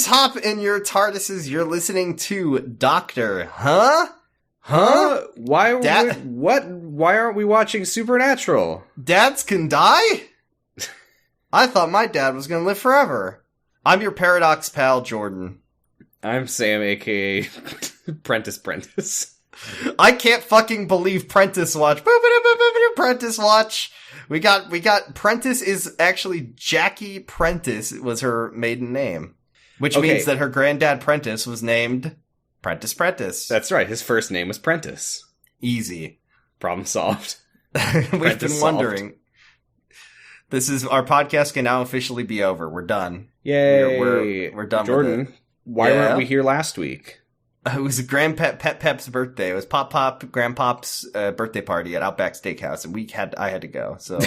Friends, hop in your TARDISes. You're listening to Doctor. Huh? Why aren't we watching Supernatural? Dads can die? I thought my dad was gonna live forever. I'm your Paradox pal, Jordan. I'm Sam, aka Prentice. I can't fucking believe Prentice Watch. Prentice Watch. We got Prentice is actually Jackie Prentice was her maiden name. Which means that her granddad Prentice was named Prentice. That's right, his first name was Prentice. Easy. Problem solved. We've been wondering. This is, our podcast can now officially be over. We're done. Yay. We're done Jordan, with it. Why weren't we here last week? It was Pep's birthday. It was Pop Grandpop's birthday party at Outback Steakhouse, and I had to go. So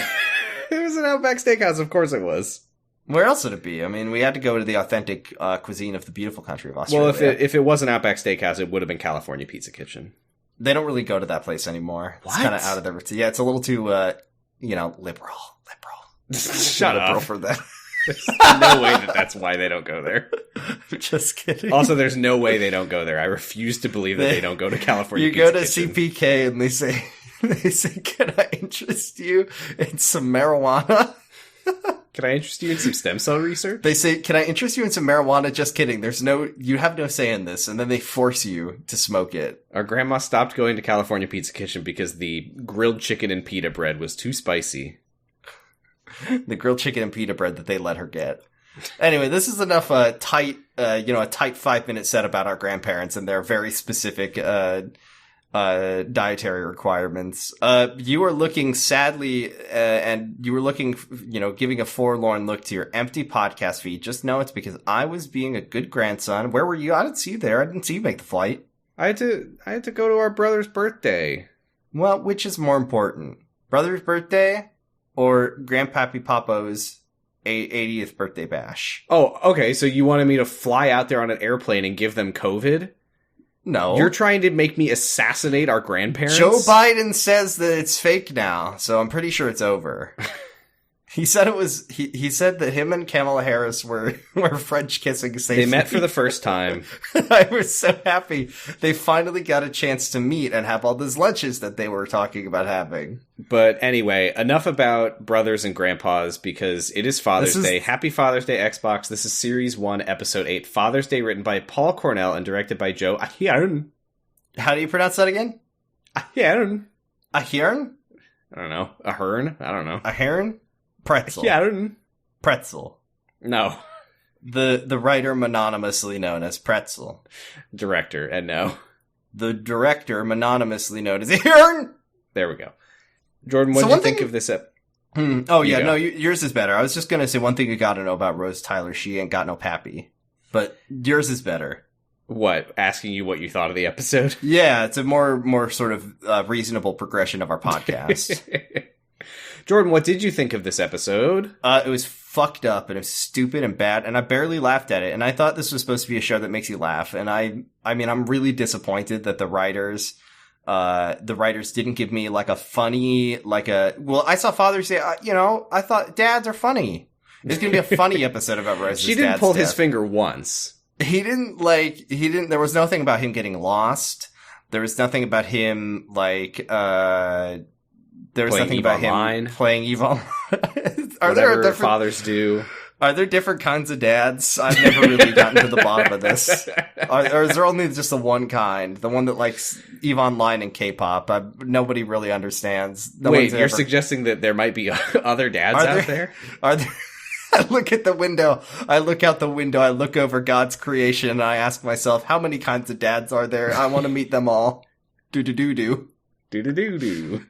it was an Outback Steakhouse, of course it was. Where else would it be? I mean, we had to go to the authentic cuisine of the beautiful country of Australia. Well, if it was an Outback Steakhouse, it would have been California Pizza Kitchen. They don't really go to that place anymore. What? It's kind of out of their... Yeah, it's a little too, liberal. Shut up. For them. There's no way that's why they don't go there. Just kidding. Also, there's no way they don't go there. I refuse to believe that they don't go to California Pizza Kitchen. You go to CPK and they say, can I interest you in some marijuana? Can I interest you in some stem cell research? They say, can I interest you in some marijuana? Just kidding. You have no say in this. And then they force you to smoke it. Our grandma stopped going to California Pizza Kitchen because the grilled chicken and pita bread was too spicy. The grilled chicken and pita bread that they let her get. Anyway, this is enough a tight 5-minute set about our grandparents and their very specific dietary requirements. You are looking sadly, and you were looking, giving a forlorn look to your empty podcast feed. Just know it's because I was being a good grandson. Where were you? I didn't see you there. I didn't see you make the flight. I had to go to our brother's birthday. Well, which is more important? Brother's birthday or Grandpappy Papo's 80th birthday bash? Oh, okay. So you wanted me to fly out there on an airplane and give them COVID? No. You're trying to make me assassinate our grandparents? Joe Biden says that it's fake now, so I'm pretty sure it's over. He said he said that him and Kamala Harris were French kissing safely. They met for the first time. I was so happy. They finally got a chance to meet and have all those lunches that they were talking about having. But anyway, enough about brothers and grandpas because it is Father's Day. Happy Father's Day, Xbox. This is Series 1, Episode 8. Father's Day, written by Paul Cornell and directed by Joe Ahern. How do you pronounce that again? Ahern. Ahern? I don't know. Ahern? I don't know. Ahern? Pretzel. Yeah. Pretzel. No. The writer mononymously known as Pretzel. Director, and no. The director mononymously known as Aaron. There we go. Jordan, what do you think of this Oh, yeah, no, yours is better. I was just going to say one thing you got to know about Rose Tyler. She ain't got no pappy. But yours is better. What? Asking you what you thought of the episode? Yeah, it's a more sort of reasonable progression of our podcast. Jordan, what did you think of this episode? It was fucked up and it was stupid and bad, and I barely laughed at it. And I thought this was supposed to be a show that makes you laugh. And I mean, I'm really disappointed that the writers didn't give me like a funny, well, I saw Father's Day, I thought dads are funny. It's going to be a funny episode about Rose's She didn't pull his death. finger once. He didn't, there was nothing about him getting lost. There was nothing about him, there was nothing about him playing Eve Online. Whatever fathers do. Are there different kinds of dads? I've never really gotten to the bottom of this. Or is there only just the one kind? The one that likes Eve Online and K-pop? Nobody really understands. Wait, you're suggesting that there might be other dads out there? Are there? I look at the window. I look out the window. I look over God's creation and I ask myself, how many kinds of dads are there? I want to meet them all. Do-do-do-do. Do-do-do-do.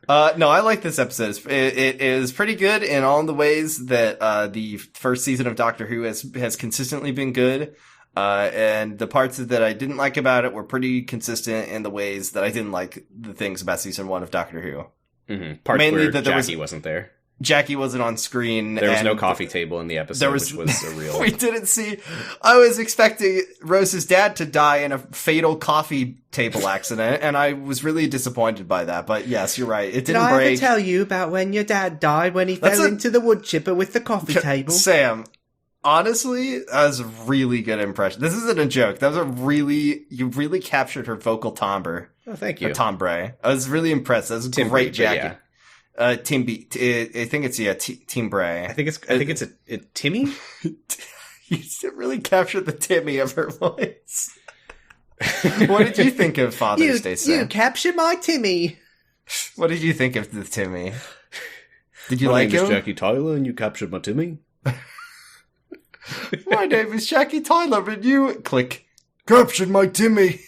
No, I like this episode. It is pretty good in all the ways that the first season of Doctor Who has consistently been good. And the parts that I didn't like about it were pretty consistent in the ways that I didn't like the things about season 1 of Doctor Who. Mm-hmm. Parts mainly where that Jackie wasn't there. Jackie wasn't on screen. There was no coffee table in the episode, which was a real... We didn't see... I was expecting Rose's dad to die in a fatal coffee table accident, and I was really disappointed by that. But yes, you're right. It didn't break. Did I ever tell you about when your dad died when he fell into the wood chipper with the coffee table? Sam, Honestly, that was a really good impression. This isn't a joke. That was you really captured her vocal timbre. Oh, thank you. Timbre. I was really impressed. That was a great Jackie. Yeah. Timbre. I think it's, timbre. I think it's a Timmy? You really captured the Timmy of her voice. What did you think of Father's Day, Sam? You captured my Timmy. What did you think of the Timmy? Did you my like name him? Is Jackie Tyler, and you captured my Timmy. My name is Jackie Tyler, and you captured my Timmy.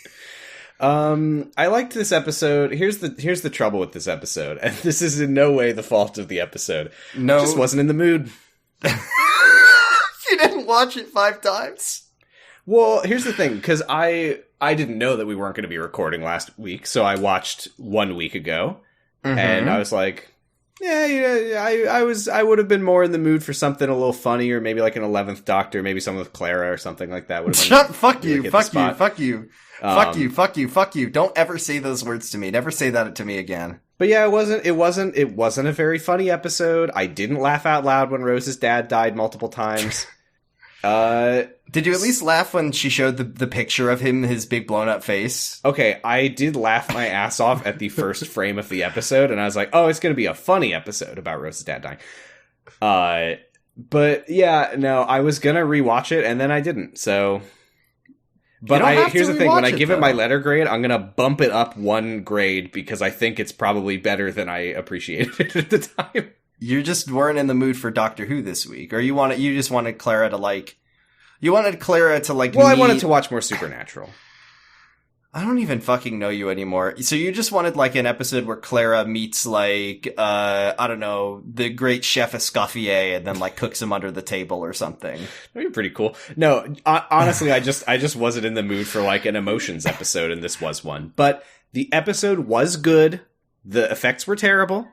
I liked this episode. Here's the trouble with this episode, and this is in no way the fault of the episode. No, just wasn't in the mood. You didn't watch it 5 times. Well, here's the thing, because I didn't know that we weren't going to be recording last week, so I watched 1 week ago, and I was like, I would have been more in the mood for something a little funnier, maybe like an 11th Doctor, maybe something with Clara or something like that. Fuck you. Don't ever say those words to me. Never say that to me again. But yeah, it wasn't a very funny episode. I didn't laugh out loud when Rose's dad died multiple times. Did you at least laugh when she showed the picture of him, his big blown up face? Okay, I did laugh my ass off at the first frame of the episode, and I was like, oh, it's going to be a funny episode about Rose's dad dying. But yeah, no, I was going to rewatch it, and then I didn't, so... But here's the thing, when I give it my letter grade, I'm going to bump it up 1 grade, because I think it's probably better than I appreciated it at the time. You just weren't in the mood for Doctor Who this week, or you just wanted Clara to you wanted Clara to Well, I wanted to watch more Supernatural. I don't even fucking know you anymore. So you just wanted an episode where Clara meets I don't know, the great Chef Escoffier and then cooks him under the table or something. That'd be pretty cool. No, honestly, I just wasn't in the mood for an emotions episode, and this was one. But the episode was good. The effects were terrible.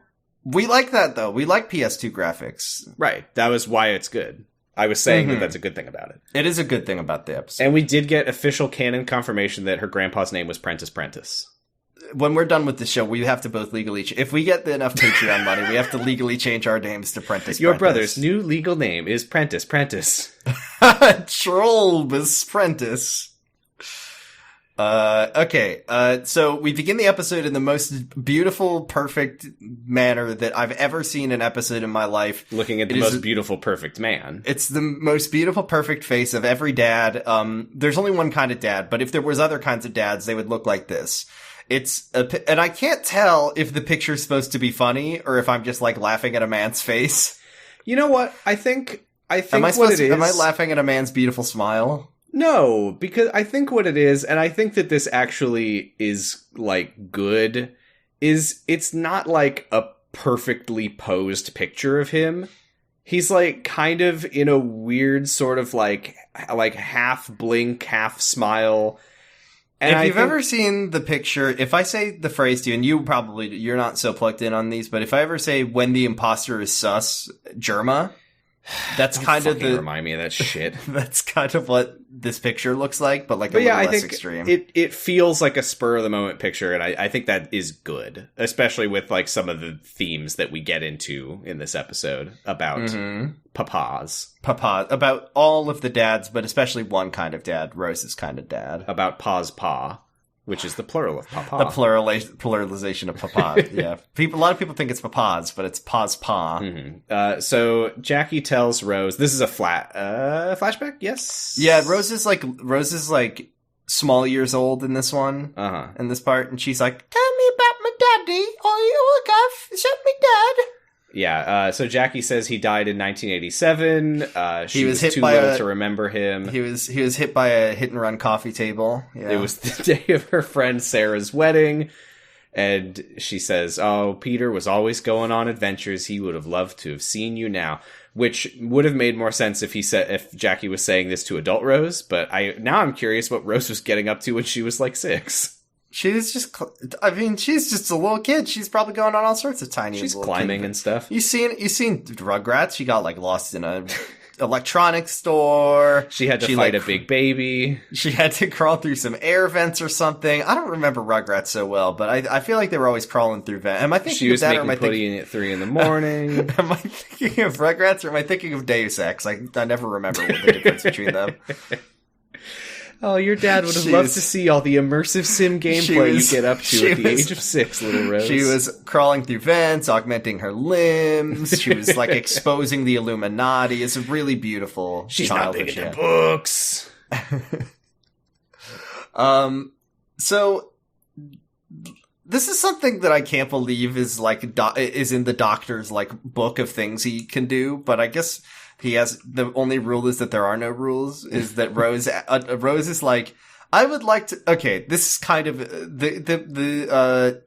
We like that, though. We like PS2 graphics. Right. That was why it's good. I was saying that that's a good thing about it. It is a good thing about the episode. And we did get official canon confirmation that her grandpa's name was Prentice. When we're done with the show, we have to both legally... if we get enough Patreon money, we have to legally change our names to Prentice. Your brother's new legal name is Prentice. Trollbus Prentice. Okay, so we begin the episode in the most beautiful, perfect manner that I've ever seen an episode in my life. Looking at the most beautiful, perfect man. It's the most beautiful, perfect face of every dad. There's only one kind of dad, but if there was other kinds of dads, they would look like this. And I can't tell if the picture's supposed to be funny or if I'm just laughing at a man's face. You know what? I think am I laughing at a man's beautiful smile? No, because I think what it is, and I think that this actually is, good, is it's not, a perfectly posed picture of him. He's, kind of in a weird sort of, half blink, half smile. And if you've ever seen the picture, if I say the phrase to you, and you're not so plugged in on these, but if I ever say, when the imposter is sus, Germa... That's kind of remind me of that shit. That's kind of what this picture looks like, but a little less extreme. It feels like a spur of the moment picture, and I think that is good, especially with some of the themes that we get into in this episode about papas, about all of the dads, but especially one kind of dad, Rose's kind of dad, about pa's pa. Which is the plural of papa. The pluralization of papa. Yeah, a lot of people think it's papas, but it's pa's pa. Mm-hmm. So Jackie tells Rose, "This is a flashback." Yes. Yeah, Rose is small years old in this one. In this part, and she's like, "Tell me about my daddy. Oh, you got show me dad." Yeah, so Jackie says he died in 1987. She was too little to remember him. He was hit by a hit-and-run coffee table. Yeah. It was the day of her friend Sarah's wedding, and she says, "Oh, Peter was always going on adventures. He would have loved to have seen you now," which would have made more sense if Jackie was saying this to adult Rose, but I'm curious what Rose was getting up to when she was 6. She's just a little kid. She's probably going on all sorts of tiny. She's climbing and stuff. You seen Rugrats? She got lost in a electronics store. She had to fight a big baby. She had to crawl through some air vents or something. I don't remember Rugrats so well, but I feel like they were always crawling through vents. Am I thinking of that, or am I thinking at 3 a.m? Am I thinking of Rugrats, or am I thinking of Deus Ex? I never remember what the difference between them. Oh, your dad would have loved to see all the immersive sim gameplay you get up to at the age of 6, little Rose. She was crawling through vents, augmenting her limbs. She was like exposing the Illuminati. It's a really beautiful childhood. She's not big into books. So this is something that I can't believe is like is in the Doctor's like book of things he can do, but I guess he has the only rule is that there are no rules. Is that Rose is like, I would like to. Okay, this is kind of the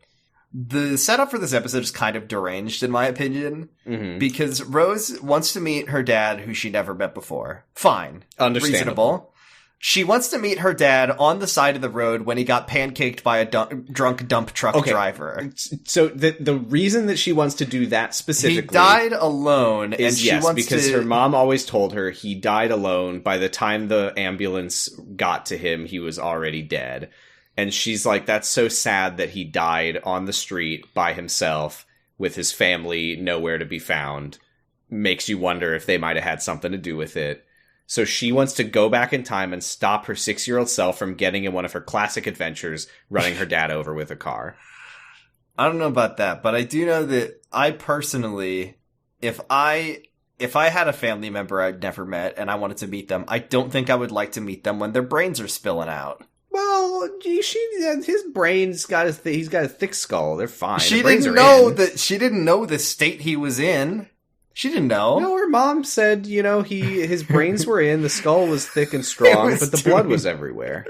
setup for this episode is kind of deranged in my opinion, because Rose wants to meet her dad, who she never met before. Fine, understandable. She wants to meet her dad on the side of the road when he got pancaked by a drunk dump truck driver. So the reason that she wants to do that specifically... He died alone, and she wants because her mom always told her he died alone. By the time the ambulance got to him, he was already dead. And she's like, that's so sad that he died on the street by himself with his family nowhere to be found. Makes you wonder if they might have had something to do with it. So she wants to go back in time and stop her 6-year-old self from getting in one of her classic adventures, running her dad over with a car. I don't know about that, but I do know that I personally, if I had a family member I'd never met and I wanted to meet them, I don't think I would like to meet them when their brains are spilling out. Well, his brain's got he's got a thick skull. They're fine. She didn't know the state he was in. She didn't know. No, her mom said, his brains were in, the skull was thick and strong, but the blood was everywhere.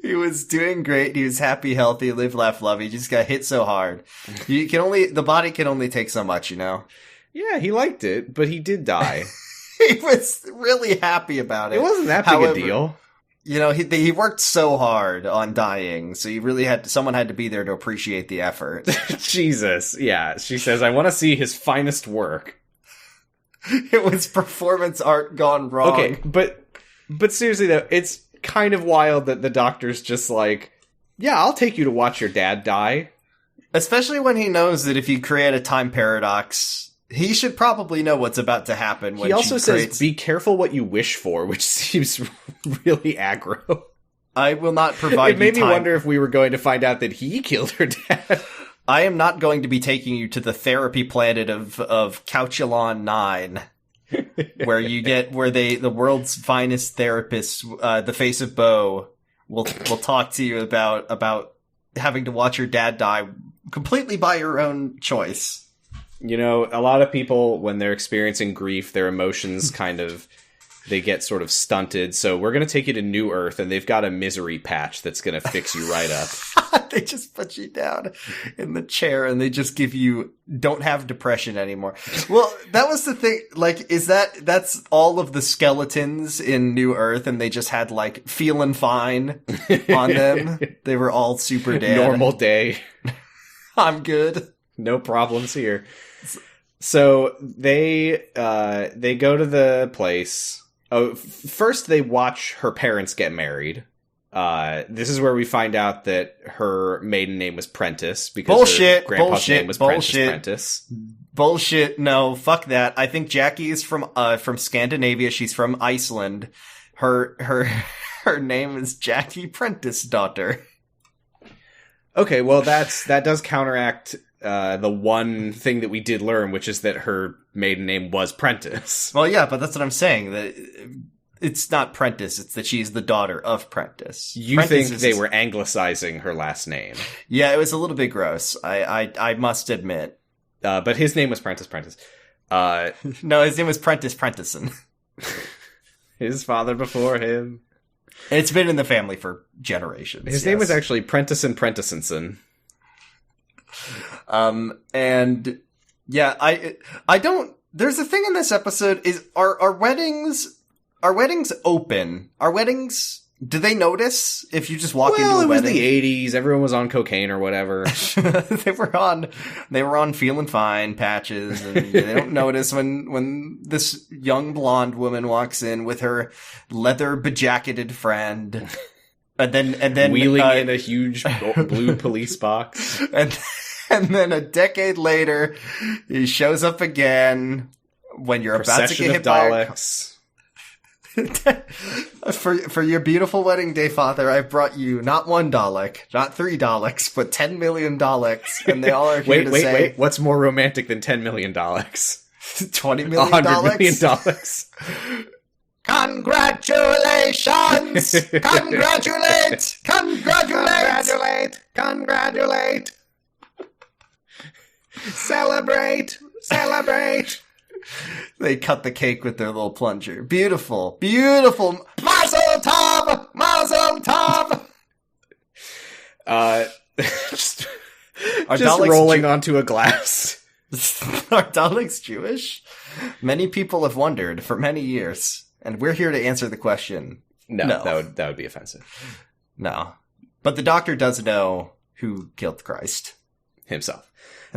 He was doing great. He was happy, healthy, live, laugh, love. He just got hit so hard. The body can only take so much, Yeah, he liked it, but he did die. He was really happy about it. It wasn't that big a deal. He worked so hard on dying, so someone had to be there to appreciate the effort. Jesus, yeah. She says, I want to see his finest work. It was performance art gone wrong. Okay, but seriously though, it's kind of wild that the Doctor's just like, yeah, I'll take you to watch your dad die. Especially when he knows that if you create a time paradox, he should probably know what's about to happen. When he also says, be careful what you wish for, which seems really aggro. I will not provide It made me wonder if we were going to find out that he killed her dad. I am not going to be taking you to the therapy planet of Couchulon 9, where the world's finest therapists, the face of Bo, will talk to you about having to watch your dad die completely by your own choice. A lot of people, when they're experiencing grief, their emotions they get sort of stunted. So we're going to take you to New Earth, and they've got a misery patch that's going to fix you right up. They just put you down in the chair, and they just give you, don't have depression anymore. Well, that was the thing. Like, that's all of the skeletons in New Earth, and they just had, like, feeling fine on them. They were all super dead. Normal day. I'm good. No problems here. So they go to the place. Oh, first they watch her parents get married. This is where we find out that her maiden name was Prentice because her grandpa's name was Prentice. Bullshit. No, fuck that. I think Jackie is from Scandinavia. She's from Iceland. Her name is Jackie Prentice daughter. Okay, well that does counteract the one thing that we did learn, which is that her maiden name was Prentice. Well, yeah, but that's what I'm saying. That it's not Prentice; it's that she's the daughter of Prentice. You Prentice think they were anglicizing her last name? Yeah, it was a little bit gross. I must admit. But his name was Prentice. No, his name was Prentice Prentison. His father before him. It's been in the family for generations. His name was actually Prentice and Prenticinson. And yeah, I don't, there's a thing in this episode is, are weddings open? Are weddings Do they notice if you just walk into a Well, it was wedding? the 80s. Everyone was on cocaine or whatever. they were on feeling fine patches, and they don't notice when this young blonde woman walks in with her leather bejacketed friend, and then wheeling in a huge blue police box. And then a decade later, he shows up again when you're about to get hit by Daleks. For your beautiful wedding day, Father, I've brought you not one Dalek, not 3 Daleks, but 10 million Daleks, and they all are here to say... Wait, what's more romantic than 10 million Daleks? 20 million 100 Daleks? million Daleks. Congratulations! Congratulate! Congratulate! Congratulate! Celebrate! Celebrate! They cut the cake with their little plunger. Beautiful. Beautiful. Mazel tov! Mazel tov! Just Daleks rolling onto a glass. Are Daleks Jewish? Many people have wondered for many years, and we're here to answer the question. No. That would be offensive. No. But the Doctor does know who killed Christ. Himself.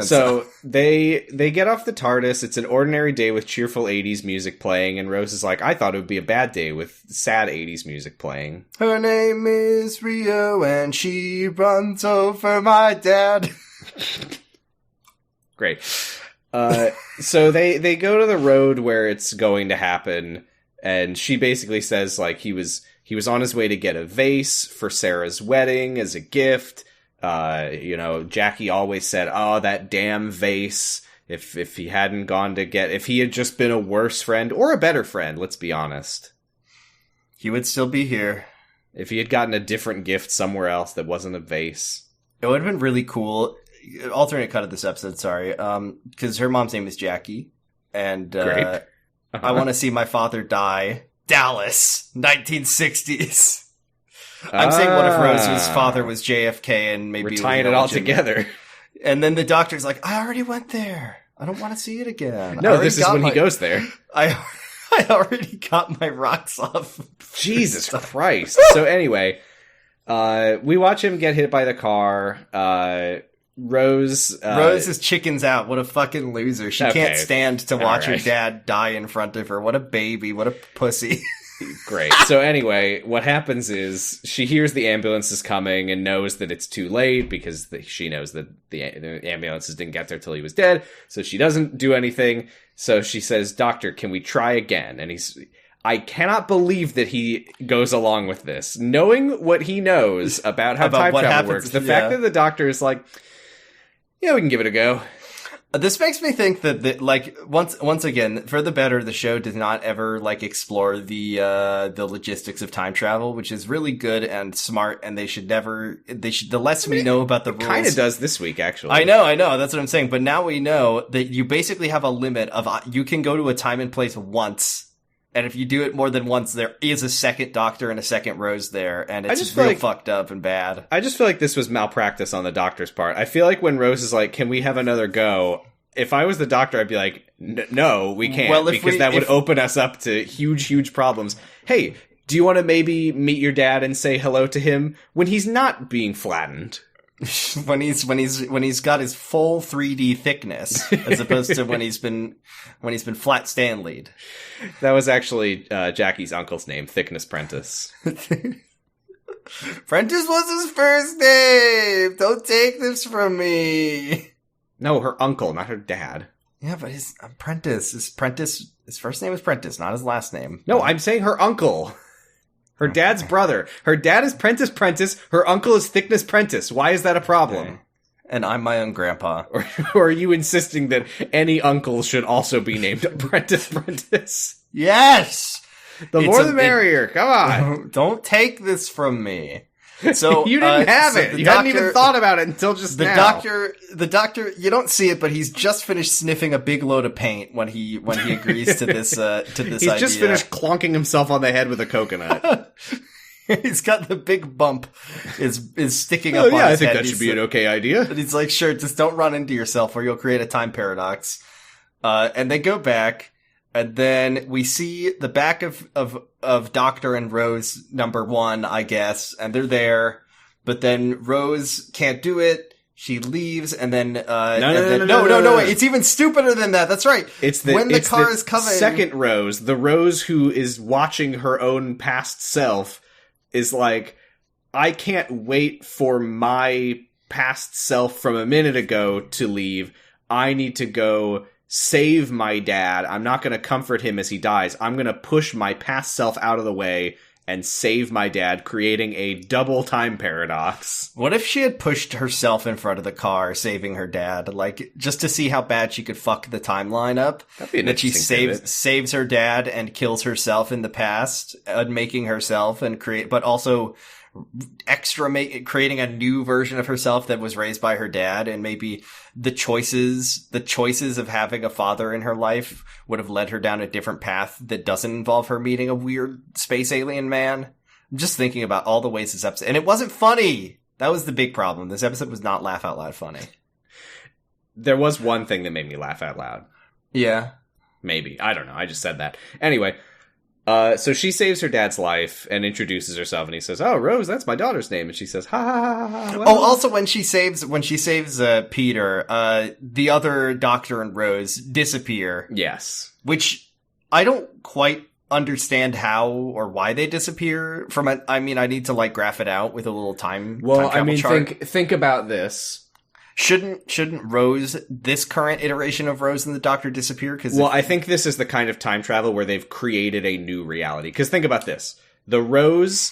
So they get off the TARDIS. It's an ordinary day with cheerful 80s music playing, and Rose is like, I thought it would be a bad day with sad 80s music playing. Her name is Rio, and she runs over my dad. Great. So they go to the road where it's going to happen, and she basically says, like, he was on his way to get a vase for Sarah's wedding as a gift. Jackie always said, oh, that damn vase. If he hadn't gone to if he had just been a worse friend or a better friend, let's be honest, he would still be here. If he had gotten a different gift somewhere else that wasn't a vase. It would have been really cool. Alternate cut of this episode, sorry. Because her mom's name is Jackie. And, Great. I want to see my father die. Dallas, 1960s. I'm saying, what if Rose's father was JFK and maybe... We're tying it all together. And then the Doctor's like, I already went there. I don't want to see it again. No, this is when he goes there. I already got my rocks off. Jesus Christ. So anyway, we watch him get hit by the car. Rose is chickens out. What a fucking loser. She can't stand to watch her dad die in front of her. What a baby. What a pussy. Great. So anyway, what happens is she hears the ambulance is coming and knows that it's too late because she knows that the ambulances didn't get there till he was dead. So she doesn't do anything. So she says, Doctor, can we try again? And I cannot believe that he goes along with this. Knowing what he knows about how time travel works, the fact that the Doctor is like, yeah, we can give it a go. This makes me think that once again, for the better, the show does not ever explore the logistics of time travel, which is really good and smart, and the less we know about the rules. Kind of does this week, actually. I know, that's what I'm saying. But now we know that you basically have a limit of, you can go to a time and place once, and if you do it more than once, there is a second Doctor and a second Rose there, and it's real fucked up and bad. I just feel like this was malpractice on the Doctor's part. I feel like when Rose is like, can we have another go? If I was the Doctor, I'd be like, no, we can't, because that would open us up to huge, huge problems. Hey, do you want to maybe meet your dad and say hello to him when he's not being flattened? when he's got his full 3D thickness, as opposed to when he's been flat Stanley'd. That was actually Jackie's uncle's name, Thickness Prentice. Prentice was his first name. Don't take this from me. No, her uncle, not her dad. Yeah, but his first name was Prentice, not his last name. No, I'm saying her uncle. Her dad's brother. Her dad is Prentice. Her uncle is Thickness Prentice. Why is that a problem? Okay. And I'm my own grandpa. Or are you insisting that any uncle should also be named Prentice? Yes! The more the merrier. Come on. Don't take this from me. So you didn't have it. You hadn't even thought about it until just now. The doctor, you don't see it, but he's just finished sniffing a big load of paint when he agrees to this idea. He's just finished clonking himself on the head with a coconut. He's got the big bump is sticking up on his head. I think that should be an okay idea. And he's like, sure, just don't run into yourself or you'll create a time paradox. And they go back. And then we see the back of Doctor and Rose #1, I guess, and they're there. But then Rose can't do it. She leaves, and then no, wait, it's even stupider than that. That's right. It's the car is coming. Second Rose, the Rose who is watching her own past self, is like, I can't wait for my past self from a minute ago to leave. I need to go save my dad. I'm not going to comfort him as he dies. I'm going to push my past self out of the way and save my dad, creating a double time paradox. What if she had pushed herself in front of the car, saving her dad, like, just to see how bad she could fuck the timeline up? That'd be an that she interesting saves her dad and kills herself in the past, making herself and but also creating a new version of herself that was raised by her dad, and maybe the choices of having a father in her life would have led her down a different path that doesn't involve her meeting a weird space alien man. I'm just thinking about all the ways this episode, and it wasn't funny. That was the big problem. This episode was not laugh out loud funny. There was one thing that made me laugh out loud. Yeah. Maybe. I don't know. I just said that. Anyway, so she saves her dad's life and introduces herself, and he says, "Oh, Rose, that's my daughter's name." And she says, "Ha ha ha ha." Well. Oh, also when she saves Peter, the other Doctor and Rose disappear. Yes, which I don't quite understand how or why they disappear from it. I mean, I need to like graph it out with a little time. Well, time travel chart. Think about this. Shouldn't Rose, this current iteration of Rose and the Doctor, disappear? I think this is the kind of time travel where they've created a new reality. Because think about this. The Rose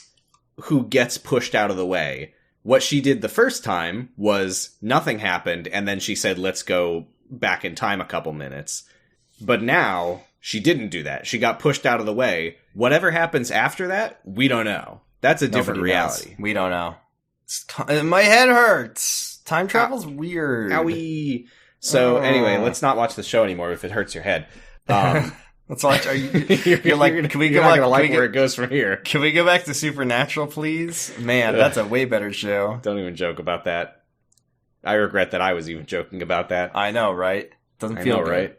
who gets pushed out of the way, what she did the first time was nothing happened, and then she said, let's go back in time a couple minutes. But now, she didn't do that. She got pushed out of the way. Whatever happens after that, we don't know. That's a different reality. Knows. We don't know. My head hurts. Time travel's weird. Owie. So anyway, let's not watch the show anymore if it hurts your head. Let's watch. You're like, can we go back? Like where it goes from here. Can we go back to Supernatural, please? Man, that's a way better show. Don't even joke about that. I regret that I was even joking about that. I know, right? Doesn't feel good. Right?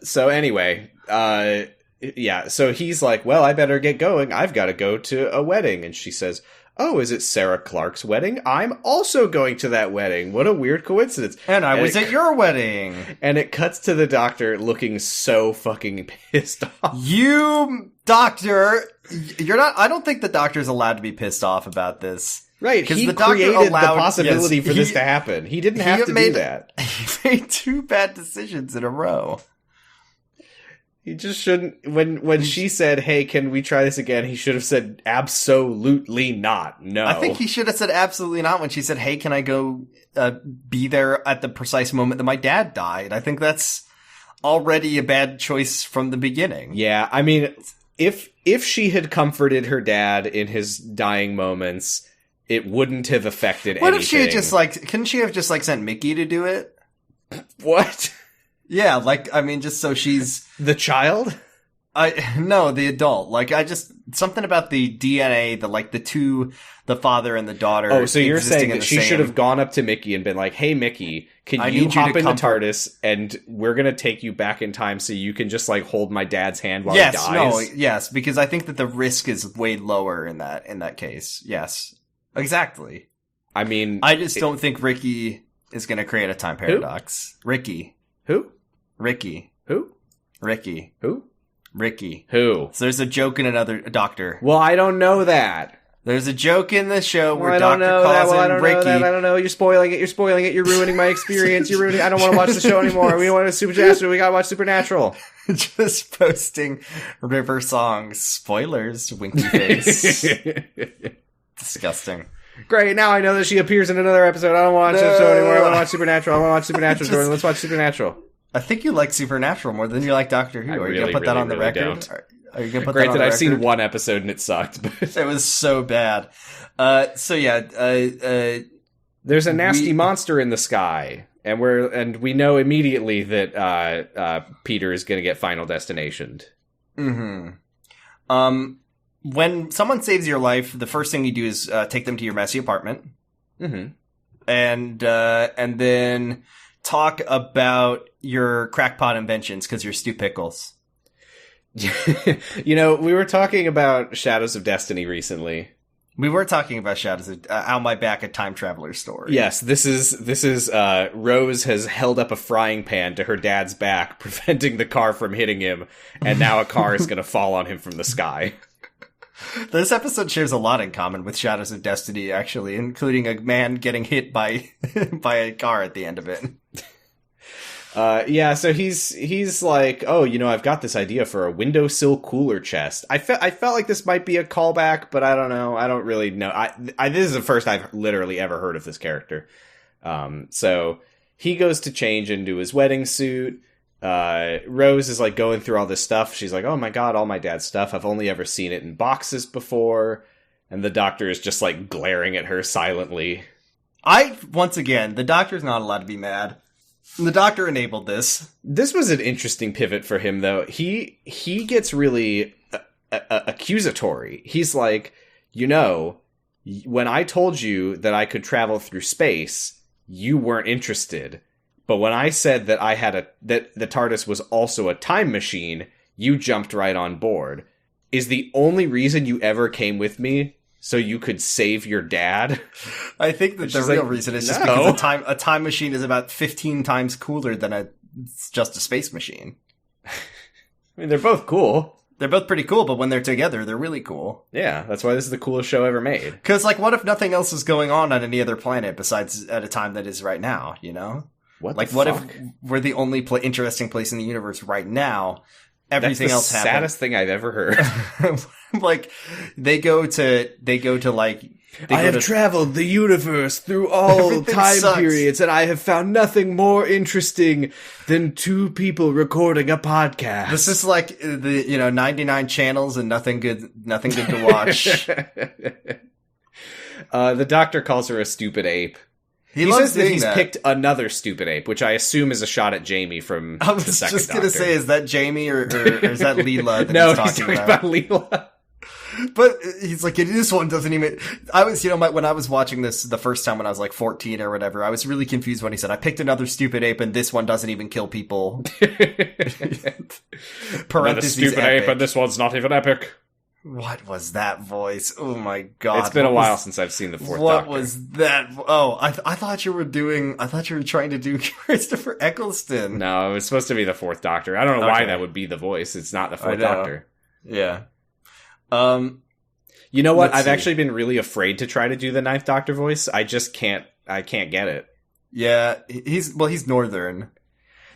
So anyway, yeah. So he's like, well, I better get going. I've got to go to a wedding. And she says, oh, is it Sarah Clark's wedding? I'm also going to that wedding. What a weird coincidence. And I was at your wedding. And it cuts to the Doctor looking so fucking pissed off. You, Doctor, you're not, I don't think the Doctor's allowed to be pissed off about this. Right, he the Doctor created the possibility for this to happen. He didn't have to do that. He made 2 bad decisions in a row. He just shouldn't. When she said, "Hey, can we try this again?" He should have said, "Absolutely not." No, I think he should have said absolutely not when she said, "Hey, can I go be there at the precise moment that my dad died?" I think that's already a bad choice from the beginning. Yeah, I mean, if she had comforted her dad in his dying moments, it wouldn't have affected anything. What if she had just couldn't she have just sent Mickey to do it? What? Yeah, I mean, just so she's... The child? No, the adult. Something about the DNA, the father and the daughter. Oh, so you're saying that she should have gone up to Mickey and been like, hey, Mickey, can you hop in the TARDIS and we're going to take you back in time so you can just hold my dad's hand while he dies? Yes, because I think that the risk is way lower in that case. Yes, exactly. I mean... I just don't think Ricky is going to create a time paradox. Who? Ricky. Who? Ricky. Who? Ricky. Who? Ricky. Who? So there's a joke in another Doctor. Well, I don't know that. There's a joke in the show where Doctor calls in Ricky. I don't know. You're spoiling it. You're ruining my experience. I don't want to watch the show anymore. We want to Supernatural. We gotta watch Supernatural. Just posting River songs. Spoilers. Winky face. Disgusting. Great, now I know that she appears in another episode. I don't want to watch the show anymore. I want to watch Supernatural. Jordan. Let's watch Supernatural. I think you like Supernatural more than you like Doctor Who. Are you going to put that on the record? Don't. Are you going to put Granted, that on the record? I've seen one episode and it sucked. But it was so bad. There's a nasty monster in the sky. And we know immediately that Peter is going to get Final Destinationed. Mm-hmm. When someone saves your life, the first thing you do is take them to your messy apartment. Mm-hmm. And then talk about your crackpot inventions because you're Stu Pickles. You know, we were talking about Shadows of Destiny recently. We were talking about Shadows of On My Back, a time traveler story. Yes, this is Rose has held up a frying pan to her dad's back, preventing the car from hitting him, and now a car is going to fall on him from the sky. This episode shares a lot in common with Shadows of Destiny, actually, including a man getting hit by by a car at the end of it. Yeah, so he's like, oh, you know, I've got this idea for a windowsill cooler chest. I felt like this might be a callback, but I don't know. I don't really know. This is the first I've literally ever heard of this character. So he goes to change into his wedding suit. Rose is like going through all this stuff. She's like, oh my god, all my dad's stuff. I've only ever seen it in boxes before. And the doctor is just like glaring at her silently. Once again, the doctor's not allowed to be mad. The doctor enabled this. This was an interesting pivot for him, though. He gets really accusatory. He's like, you know, when I told you that I could travel through space, you weren't interested. But when I said that that the TARDIS was also a time machine, you jumped right on board. Is the only reason you ever came with me so you could save your dad? I think that the real reason is just because a time machine is about 15 times cooler than just a space machine. I mean, they're both cool. They're both pretty cool, but when they're together, they're really cool. Yeah, that's why this is the coolest show ever made. Because, like, what if nothing else is going on any other planet besides at a time that is right now, you know? What if we're the only interesting place in the universe right now? Everything else happens. Saddest thing I've ever heard. Like, they go to I have traveled the universe through all time periods, and I have found nothing more interesting than two people recording a podcast. This is like the 99 channels and nothing good to watch. The doctor calls her a stupid ape. He says that he's picked another stupid ape, which I assume is a shot at Jamie from the second Doctor. I was just going to say, is that Jamie or is that Leela that he's talking about Leela. But he's like, this one doesn't even... I was, when I was watching this the first time when I was like 14 or whatever, I was really confused when he said, I picked another stupid ape and this one doesn't even kill people. Another stupid ape and this one's not even epic. What was that voice? Oh my god. It's been a while since I've seen the fourth Doctor. Doctor. What was that? Oh, I thought you were trying to do Christopher Eccleston. No, it was supposed to be the fourth Doctor. I don't know why that would be the voice. It's not the fourth Doctor. Yeah. You know what? I've actually been really afraid to try to do the ninth Doctor voice. I just can't get it. Yeah, he's Northern.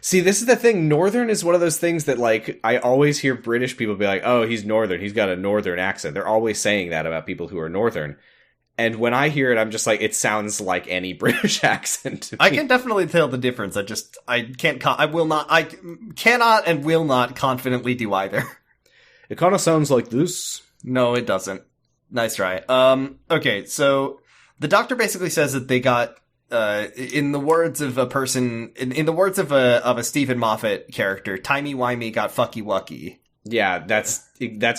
See, this is the thing. Northern is one of those things that, like, I always hear British people be like, oh, he's Northern. He's got a Northern accent. They're always saying that about people who are Northern. And when I hear it, I'm just like, it sounds like any British accent to me. I can definitely tell the difference. I cannot and will not confidently do either. It kind of sounds like this. No, it doesn't. Nice try. Okay, so the Doctor basically says that they got, in the words of a person, in the words of a Stephen Moffat character, timey-wimey got fucky-wucky. Yeah, that's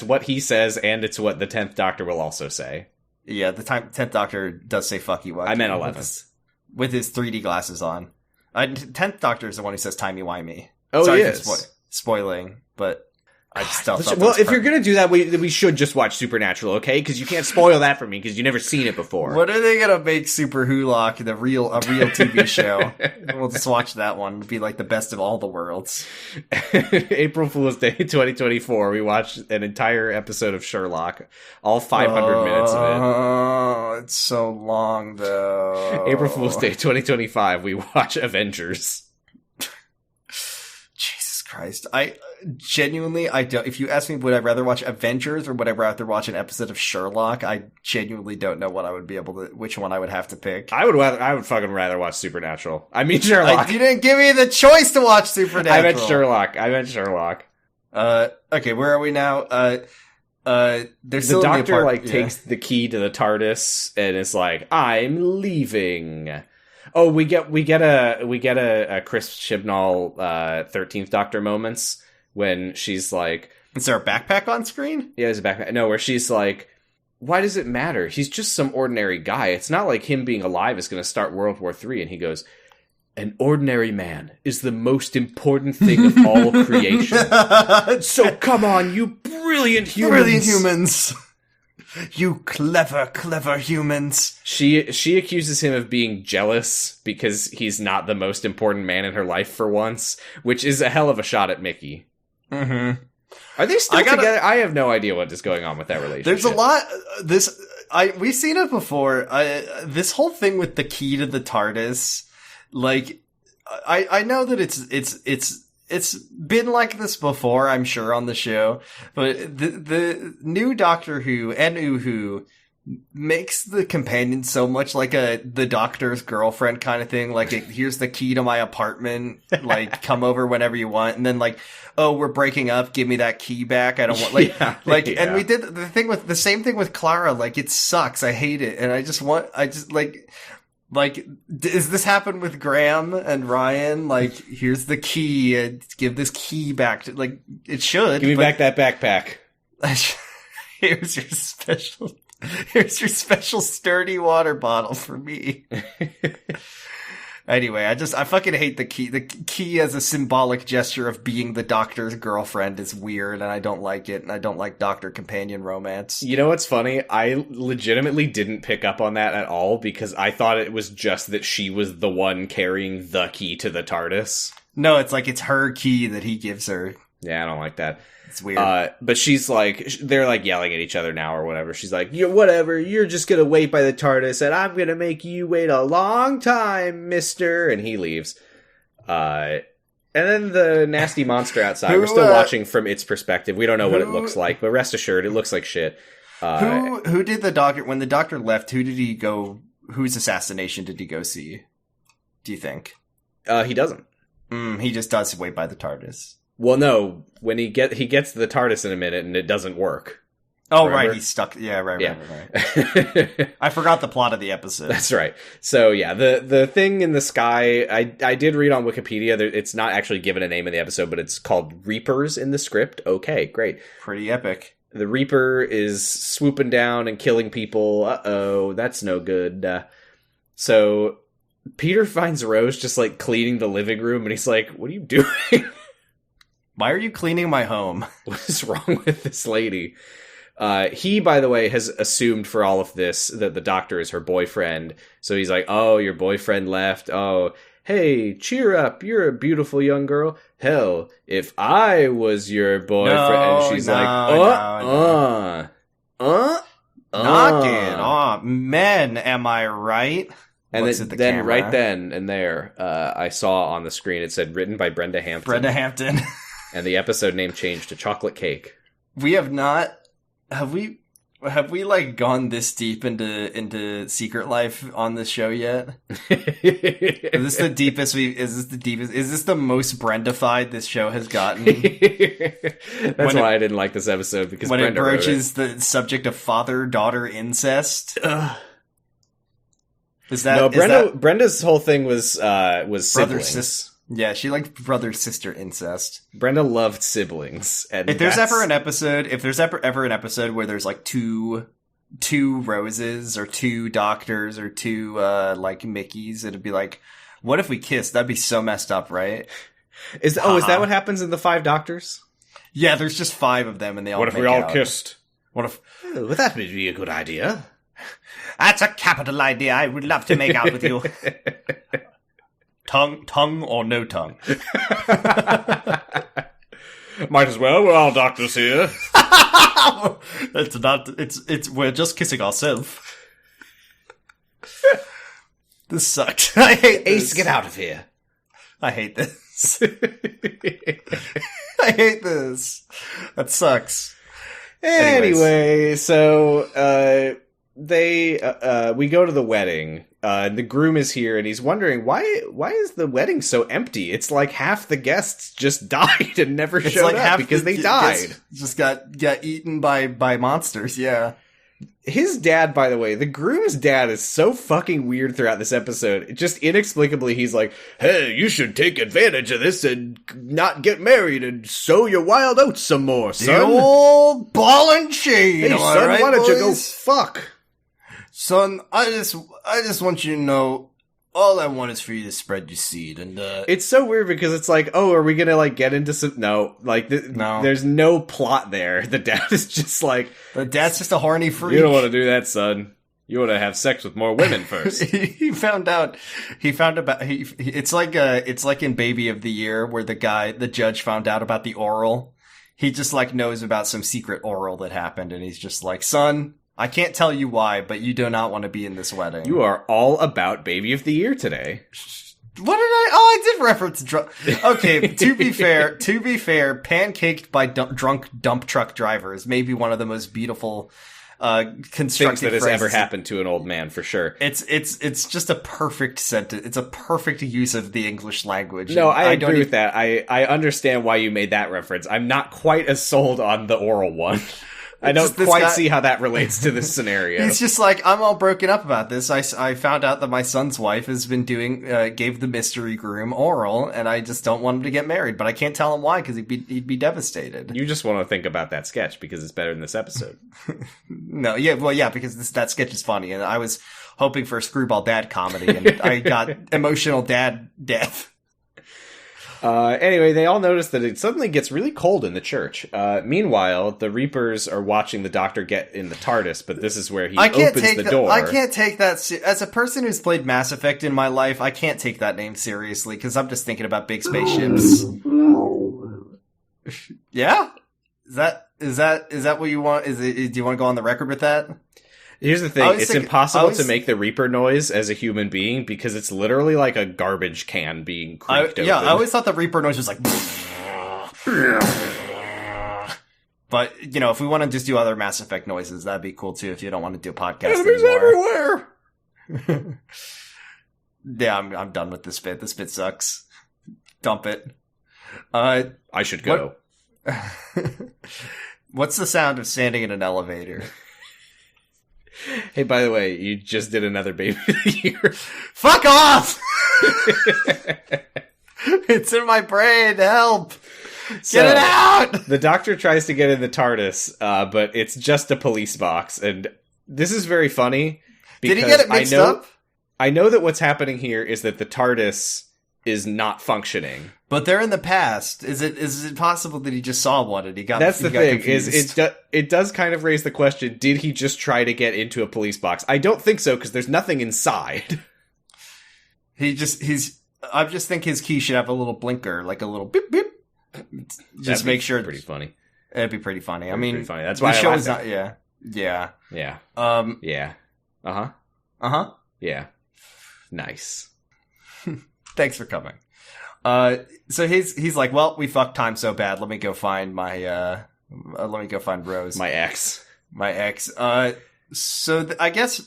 what he says, and it's what the 10th Doctor will also say. Yeah, the 10th Doctor does say fucky-wucky. I meant 11th. With his 3D glasses on. 10th Doctor is the one who says timey-wimey. Oh, sorry he is. For spoiling, but... I still if you're gonna do that, we should just watch Supernatural, okay? Because you can't spoil that for me because you've never seen it before. What are they gonna make Super Hulock a real TV show? We'll just watch that one. It'll be like the best of all the worlds. April Fool's Day 2024. We watched an entire episode of Sherlock, all 500 minutes of it. Oh, it's so long though. April Fool's Day 2025. We watch Avengers. Christ. I genuinely, don't. If you ask me, would I rather watch Avengers or would I rather watch an episode of Sherlock? I genuinely don't know what I would be able to, which one I would have to pick. I would fucking rather watch Supernatural. I mean Sherlock. You didn't give me the choice to watch Supernatural. I meant Sherlock. Okay, where are we now? There's the Doctor takes the key to the TARDIS and is like, I'm leaving. Oh, we get a Chris Chibnall 13th Doctor moments when she's like... Is there a backpack on screen? Yeah, there's a backpack. No, where she's like, why does it matter? He's just some ordinary guy. It's not like him being alive is going to start World War III. And he goes, An ordinary man is the most important thing of all creation. So come on, you brilliant humans. Brilliant humans. You clever, clever humans. She accuses him of being jealous because he's not the most important man in her life for once, which is a hell of a shot at Mickey. Mm-hmm. Are they still together? I have no idea what is going on with that relationship. There's a lot. We've seen it before. This whole thing with the key to the TARDIS, like, I know that it's been like this before, I'm sure, on the show, but the new Doctor Who and Uhu makes the companion so much like the Doctor's girlfriend kind of thing. Like, here's the key to my apartment, like, come over whenever you want, and then like, oh, we're breaking up, give me that key back. I don't want and we did the same thing with Clara. Like, it sucks. I hate it, and I just does this happen with Graham and Ryan? Like, here's the key, give this key back to, like, it should. Give me back that backpack. Here's your special sturdy water bottle for me. Anyway, I fucking hate the key. The key as a symbolic gesture of being the Doctor's girlfriend is weird, and I don't like it, and I don't like Doctor companion romance. You know what's funny? I legitimately didn't pick up on that at all, because I thought it was just that she was the one carrying the key to the TARDIS. No, it's like it's her key that he gives her. Yeah, I don't like that. It's weird. But she's like, they're like yelling at each other now or whatever. She's like, whatever, you're just gonna wait by the TARDIS and I'm gonna make you wait a long time, mister. And he leaves. And then the nasty monster outside, we're still watching from its perspective. We don't know what it looks like, but rest assured, it looks like shit. Who did the Doctor, when the Doctor left, whose assassination did he go see? Do you think? He doesn't. He just does wait by the TARDIS. Well, no, when he gets to the TARDIS in a minute and it doesn't work. Oh, remember? Right, he's stuck. Yeah, right. I forgot the plot of the episode. That's right. So, yeah, the thing in the sky, I did read on Wikipedia, it's not actually given a name in the episode, but it's called Reapers in the script. Okay, great. Pretty epic. The Reaper is swooping down and killing people. Uh-oh, that's no good. So, Peter finds Rose just, like, cleaning the living room, and he's like, what are you doing? Why are you cleaning my home? What is wrong with this lady? He, by the way, has assumed for all of this that the Doctor is her boyfriend. So he's like, oh, your boyfriend left. Oh, hey, cheer up. You're a beautiful young girl. Hell, if I was your boyfriend. And she's like, knock it off. Men, am I right? And then right then and there, I saw on the screen, it said written by Brenda Hampton. Brenda Hampton. And the episode name changed to Chocolate Cake. We have not. Have we like gone this deep into Secret Life on this show yet? Is this the deepest is this the most Brendified this show has gotten? That's why I didn't like this episode, because when Brenda it broaches the subject of father-daughter incest. Brenda's whole thing was siblings. Yeah, she liked brother-sister incest. Brenda loved siblings. And if there's ever an episode where there's like two Roses or two Doctors or two like Mickeys, it'd be like, what if we kissed? That'd be so messed up, right? Is that what happens in the 5 Doctors? Yeah, there's just 5 of them and they all. What if we all kissed? What if? Oh, well, that would be a good idea. That's a capital idea. I would love to make out with you. Tongue or no tongue? Might as well. We're all doctors here. It's not. It's. We're just kissing ourselves. This sucks. I hate this. Ace, get out of here. I hate this. I hate this. That sucks. Anyway, so we go to the wedding. The groom is here, and he's wondering why is the wedding so empty? It's like half the guests just died and never showed up because they died. Just got eaten by monsters. Yeah. His dad, by the way, the groom's dad is so fucking weird throughout this episode. Just inexplicably, he's like, "Hey, you should take advantage of this and not get married and sow your wild oats some more, son." The old ball and chain. Hey, son, right, why don't boys? you go fuck? Son, I just want you to know, all I want is for you to spread your seed. And it's so weird because it's like, oh, are we gonna like get into some? No, like no, there's no plot there. The dad is just like, the dad's just a horny freak. You don't want to do that, son. You want to have sex with more women first. He found out. It's like in Baby of the Year where the judge found out about the oral. He just like knows about some secret oral that happened, and he's just like, son, I can't tell you why, but you do not want to be in this wedding. You are all about Baby of the Year today. What did I? Oh, I did reference okay, to be fair, pancaked by drunk dump truck drivers may be one of the most beautiful constructed things that has phrases ever happened to an old man, for sure. It's just a perfect sentence. It's a perfect use of the English language. No, I agree with that. I understand why you made that reference. I'm not quite as sold on the oral one. I don't quite see how that relates to this scenario. He's just like, I'm all broken up about this. I found out that my son's wife has been gave the mystery groom oral, and I just don't want him to get married. But I can't tell him why because he'd be devastated. You just want to think about that sketch because it's better than this episode. No, yeah, because that sketch is funny, and I was hoping for a screwball dad comedy, and I got emotional dad death. Anyway, they all notice that it suddenly gets really cold in the church. Meanwhile, the Reapers are watching the Doctor get in the TARDIS, but this is where he opens the door. I can't take that as a person who's played Mass Effect in my life. I can't take that name seriously because I'm just thinking about big spaceships. Yeah, is that what you want? Do you want to go on the record with that? Here's the thing, it's impossible to make the Reaper noise as a human being because it's literally like a garbage can being creaked open. Yeah, I always thought the Reaper noise was like... But, if we want to just do other Mass Effect noises, that'd be cool too if you don't want to do a podcast Enemies anymore. Everywhere! Yeah, I'm done with this bit. This bit sucks. Dump it. I should go. What's the sound of standing in an elevator? Hey, by the way, you just did another Baby of the Year. Fuck off! It's in my brain. Help! Get it out! The Doctor tries to get in the TARDIS, but it's just a police box. And this is very funny. Did he get it mixed up? I know that what's happening here is that the TARDIS is not functioning. But they're in the past. Is it possible that he just saw one and he got? That's the thing. Confused? It does kind of raise the question: did he just try to get into a police box? I don't think so because there's nothing inside. I just think his key should have a little blinker, like a little beep beep. Just make sure. Pretty funny. It'd be pretty funny. I mean, funny. That's why the I show laughed is not. Yeah. Yeah. Yeah. Yeah. Yeah. Nice. Thanks for coming. So he's like, well, we fucked time so bad. Let me go find Rose. My ex. So I guess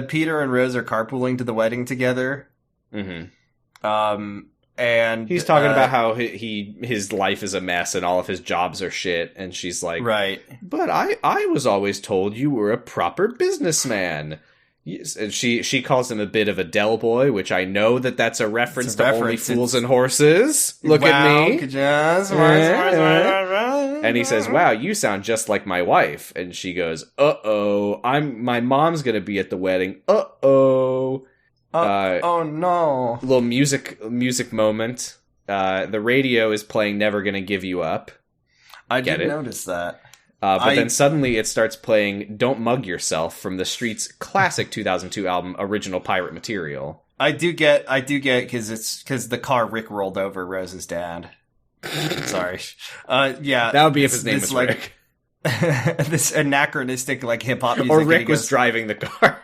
Peter and Rose are carpooling to the wedding together. Mm-hmm. And he's talking about how his life is a mess and all of his jobs are shit. And she's like, right. But I was always told you were a proper businessman. Yes, and she calls him a bit of a Del Boy, which I know that's a reference to Only Fools and Horses. Look at me. And he says, wow, you sound just like my wife. And she goes, uh-oh, my mom's gonna be at the wedding. Uh-oh. Oh no. Little music moment. The radio is playing Never Gonna Give You Up. I did notice that. But then suddenly it starts playing Don't Mug Yourself from the Streets' classic 2002 album, Original Pirate Material. I do get because the car Rick rolled over Rose's dad. Sorry. Yeah. That would be if his name was Rick. This anachronistic hip hop music. Or Rick was driving the car.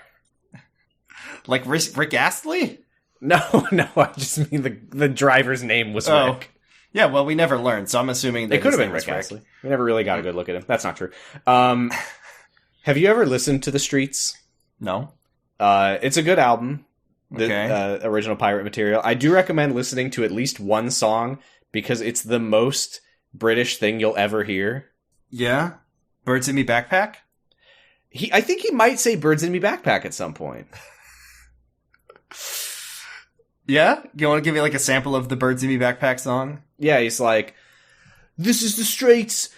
Like Rick Astley? No, I just mean the driver's name was Rick. Yeah, well, we never learned, so I'm assuming that it could have been Rick Astley. We never really got a good look at him. That's not true. Have you ever listened to The Streets? No. It's a good album. Okay. Original Pirate Material. I do recommend listening to at least one song because it's the most British thing you'll ever hear. Yeah? Birds in Me Backpack? I think he might say Birds in Me Backpack at some point. Yeah? You want to give me a sample of the Birds in Me Backpack song? Yeah, he's like, this is the streets.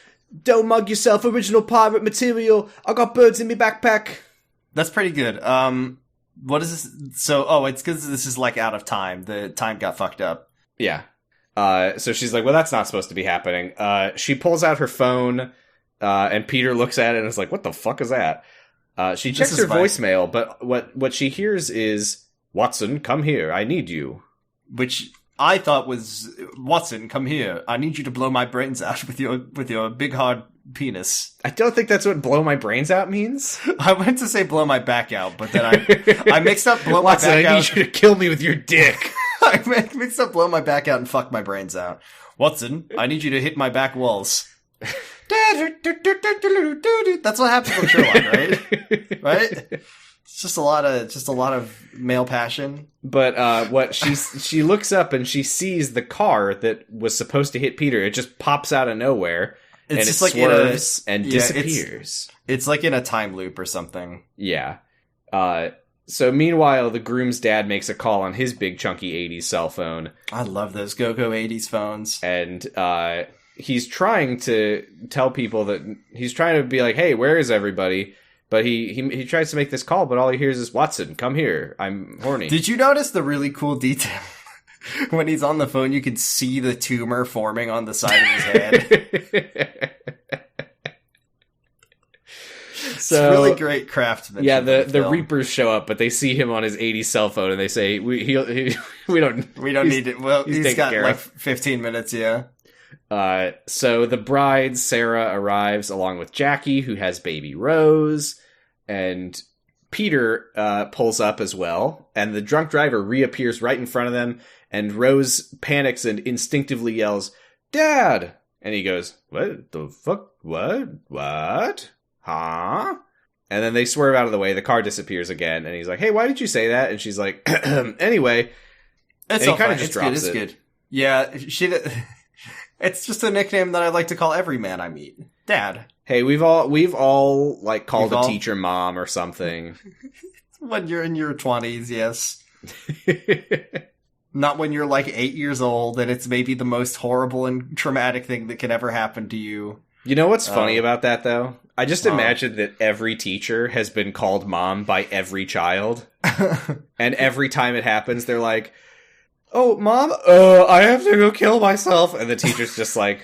Don't mug yourself. Original pirate material. I got birds in me backpack. That's pretty good. What is this? So, it's because this is like out of time. The time got fucked up. Yeah. So she's like, well, that's not supposed to be happening. She pulls out her phone, and Peter looks at it and is like, what the fuck is that? She checks her voicemail, but what she hears is, Watson, come here. I need you. Which I thought was, Watson, come here. I need you to blow my brains out with your big hard penis. I don't think that's what blow my brains out means. I went to say blow my back out, but then I mixed up blow Watson, my back out. I need you to kill me with your dick. I mixed up blow my back out and fuck my brains out. Watson, I need you to hit my back walls. That's what happens on Sherlock, right? Right? It's just a lot of male passion. But what she looks up and she sees the car that was supposed to hit Peter. It just pops out of nowhere. It's and just it like swerves and disappears. It's like in a time loop or something. Yeah. So meanwhile, the groom's dad makes a call on his big chunky 80s cell phone. I love those go-go 80s phones. And he's trying to tell people that he's trying to be like, hey, where is everybody? But he tries to make this call, but all he hears is, Watson, come here. I'm horny. Did you notice the really cool detail? When he's on the phone, you can see the tumor forming on the side of his head. So, it's really great craftsmanship. Yeah, the Reapers show up, but they see him on his 80 cell phone, and they say, "We don't need it." Well, he's got like 15 minutes. Yeah. So the bride Sarah arrives along with Jackie, who has baby Rose, and Peter pulls up as well, and the drunk driver reappears right in front of them, and Rose panics and instinctively yells, "Dad!" And he goes, "What the fuck? What? Huh?" And then they swerve out of the way, the car disappears again, and he's like, "Hey, why did you say that?" And she's like, "Anyway." It's and he kind of just drops it. Good. Yeah, it's just a nickname that I like to call every man I meet. Dad. Hey, we've all like called a teacher mom or something. When you're in your 20s, yes. Not when you're like 8 years old and it's maybe the most horrible and traumatic thing that could ever happen to you. You know what's funny about that, though? I just imagine that every teacher has been called mom by every child. And every time it happens, they're like, "Oh, Mom, I have to go kill myself." And the teacher's just like,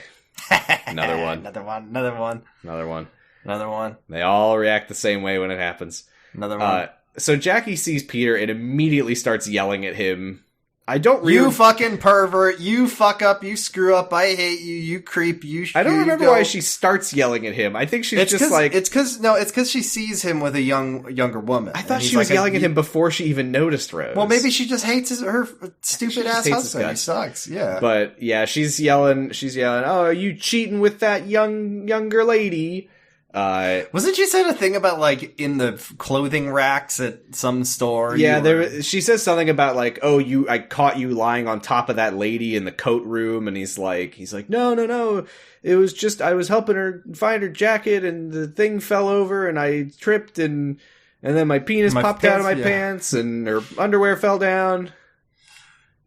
another one. Another one. They all react the same way when it happens. Another one. So Jackie sees Peter and immediately starts yelling at him. You fucking pervert, you fuck up, you screw up, I hate you, you creep, I don't remember why she starts yelling at him. I think she's it's cause she sees him with a younger woman. I thought she was yelling at him before she even noticed Rose. Well, maybe she just hates her stupid ass husband. He sucks, yeah. But yeah, she's yelling, "Oh, you cheating with that younger lady." Wasn't she saying a thing about like in the clothing racks at some store? Yeah, she says something about like, "Oh, I caught you lying on top of that lady in the coat room," and he's like, no, it was just I was helping her find her jacket, and the thing fell over, and I tripped, and then my penis popped out of my pants, and her underwear fell down.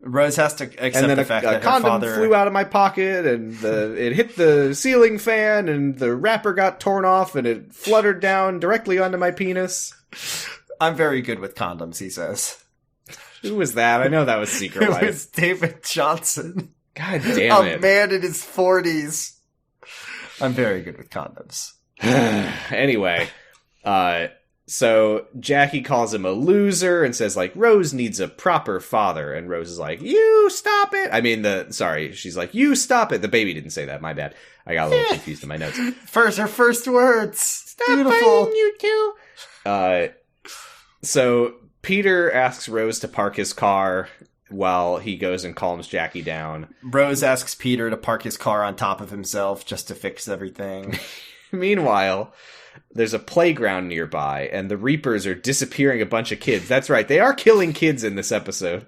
Rose has to accept the fact that her condom father flew out of my pocket, and it hit the ceiling fan, and the wrapper got torn off, and it fluttered down directly onto my penis. I'm very good with condoms, he says. Who was that? I know that was Secret Life. It was David Johnson. God damn it. A man in his 40s. I'm very good with condoms. Anyway, so Jackie calls him a loser and says, like, Rose needs a proper father. And Rose is like, you stop it. She's like, you stop it. The baby didn't say that. My bad. I got a little confused in my notes. Her first words. Stop fighting, you two. So Peter asks Rose to park his car while he goes and calms Jackie down. Rose asks Peter to park his car on top of himself just to fix everything. Meanwhile, there's a playground nearby, and the Reapers are disappearing a bunch of kids. That's right, they are killing kids in this episode.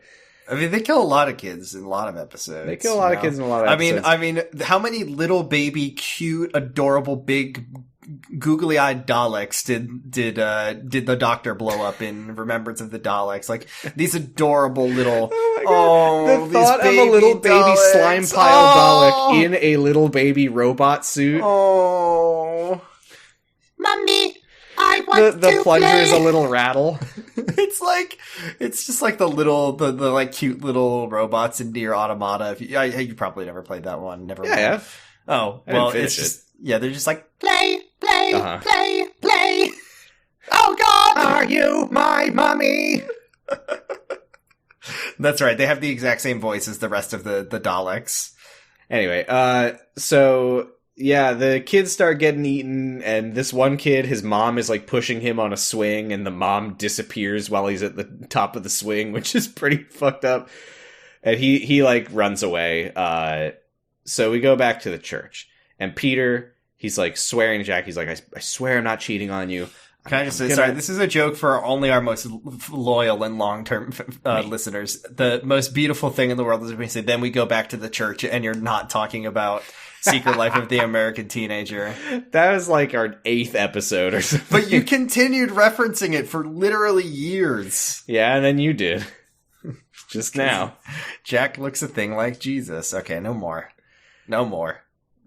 I mean, they kill a lot of kids in a lot of episodes. They kill a lot of kids in a lot of episodes. I mean, how many little baby, cute, adorable, big, googly-eyed Daleks did the Doctor blow up in Remembrance of the Daleks? Like, these adorable little... the thought of a little baby slime pile Dalek in a little baby robot suit. Oh... Mommy, I want the plunger is a little rattle. It's just like the like cute little robots in Nier Automata. You probably never played that one. Never. Yeah, I have. Oh, I well, didn't it's finish just, yeah, they're just like, play, Uh-huh. play. Oh God! Are you my mommy? That's right. They have the exact same voice as the rest of the Daleks. Anyway, so yeah, the kids start getting eaten, and this one kid, his mom is like pushing him on a swing, and the mom disappears while he's at the top of the swing, which is pretty fucked up. And he like runs away. So we go back to the church, and Peter, he's like swearing to Jack. He's like, I swear I'm not cheating on you. Can I just say, sorry, this is a joke for only our most loyal and long-term listeners. The most beautiful thing in the world is when we say, then we go back to the church, and you're not talking about Secret Life of the American Teenager. That was like our 8th episode or something. But you continued referencing it for literally years. Yeah, and then you did. Just now. Jack looks a thing like Jesus. Okay, no more.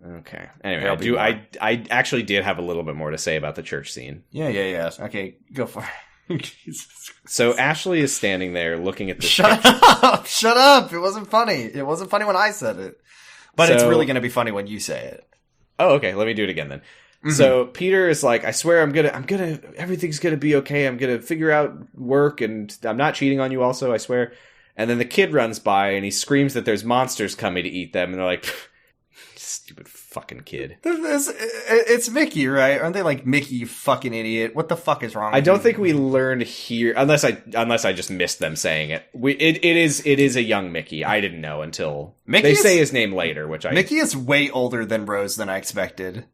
Okay. Anyway, I actually did have a little bit more to say about the church scene. Yeah. Okay, go for it. Jesus. So Ashley is standing there looking at this. Shut up! It wasn't funny. It wasn't funny when I said it. But it's really going to be funny when you say it. Oh, okay. Let me do it again then. Mm-hmm. So Peter is like, I swear everything's gonna be okay. I'm gonna figure out work, and I'm not cheating on you also, I swear. And then the kid runs by and he screams that there's monsters coming to eat them, and they're like, stupid fucking kid. It's Mickey, right? Aren't they like, Mickey, you fucking idiot? What the fuck is wrong with you? I don't think we learned here, unless I just missed them saying it. It is a young Mickey. I didn't know until they say his name later, Mickey is way older than Rose than I expected.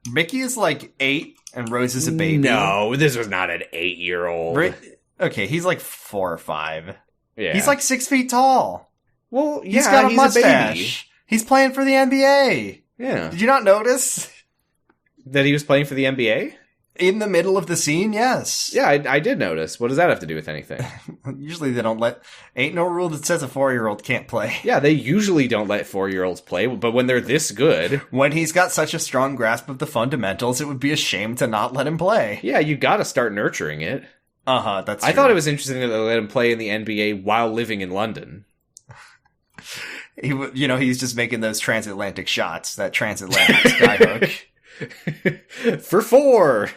Mickey is like 8 and Rose is a baby. No, this was not an 8-year-old. Okay, he's like 4 or 5. Yeah. He's like 6 feet tall. Well, yeah, he's got a mustache. A baby. He's playing for the NBA. Yeah. Did you not notice? That he was playing for the NBA? In the middle of the scene, yes. Yeah, I did notice. What does that have to do with anything? Usually they don't ain't no rule that says a 4-year-old can't play. Yeah, they usually don't let 4-year-olds play, but when they're this good... When he's got such a strong grasp of the fundamentals, it would be a shame to not let him play. Yeah, you gotta start nurturing it. Uh-huh, that's true. I thought it was interesting that they let him play in the NBA while living in London. He's just making those transatlantic shots, that transatlantic skyhook. For 4!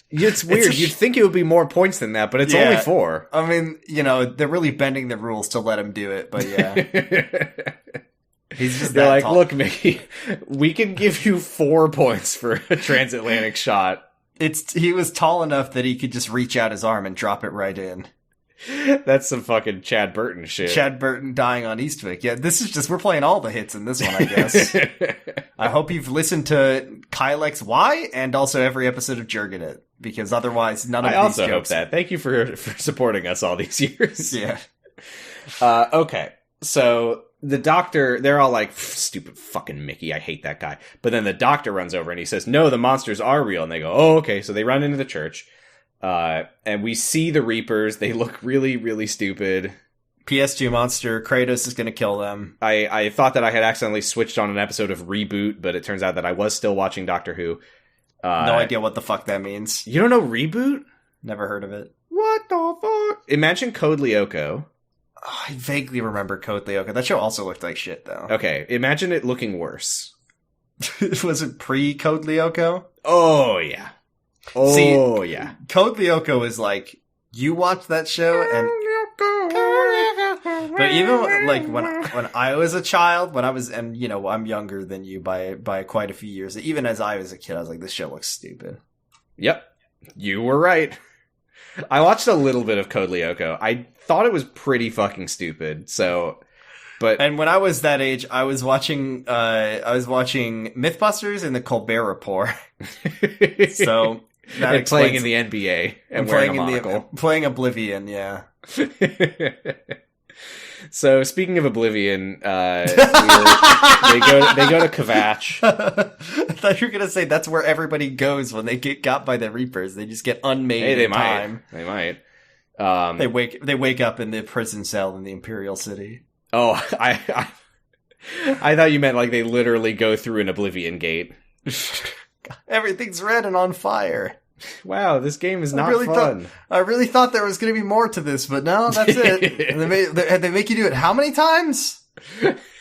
It's weird. You'd think it would be more points than that, but it's only 4. I mean, they're really bending the rules to let him do it, but yeah. He's just They're like, look, Mickey, we can give you 4 points for a transatlantic shot. He was tall enough that he could just reach out his arm and drop it right in. That's some fucking Chad Burton shit. Chad Burton dying on Eastwick. Yeah, this is just, we're playing all the hits in this one, I guess. I hope you've listened to Kyle XY and also every episode of Jurgen It, because otherwise none of these jokes. I also hope that. Thank you for supporting us all these years. Yeah. Okay, so the doctor, they're all like, stupid fucking Mickey, I hate that guy. But then the doctor runs over and he says, no, the monsters are real. And they go, oh, okay. So they run into the church. And we see the Reapers. They look really, really stupid. PS2 monster. Kratos is going to kill them. I thought that I had accidentally switched on an episode of Reboot, but it turns out that I was still watching Doctor Who. No idea what the fuck that means. You don't know Reboot? Never heard of it. What the fuck? Imagine Code Lyoko. Oh, I vaguely remember Code Lyoko. That show also looked like shit, though. Okay, imagine it looking worse. Was it pre-Code Lyoko? Oh, yeah. Oh, yeah. Code Lyoko is like, you watch that show and... But even like when I was a child, and I'm younger than you by quite a few years. Even as I was a kid, I was like, this show looks stupid. Yep. You were right. I watched a little bit of Code Lyoko. I thought it was pretty fucking stupid. And when I was that age, I was watching Mythbusters and the Colbert Report. So and playing in the NBA and wearing a monocle. Playing Oblivion, yeah. So speaking of Oblivion, they go to Kvatch. I thought you were gonna say that's where everybody goes when they get got by the Reapers. They just get unmade in time. They might. They wake up in the prison cell in the Imperial City. Oh, I thought you meant like they literally go through an Oblivion gate. Everything's red and on fire. Wow, this game is not fun. I really thought there was going to be more to this, but no, that's it. And they make you do it how many times?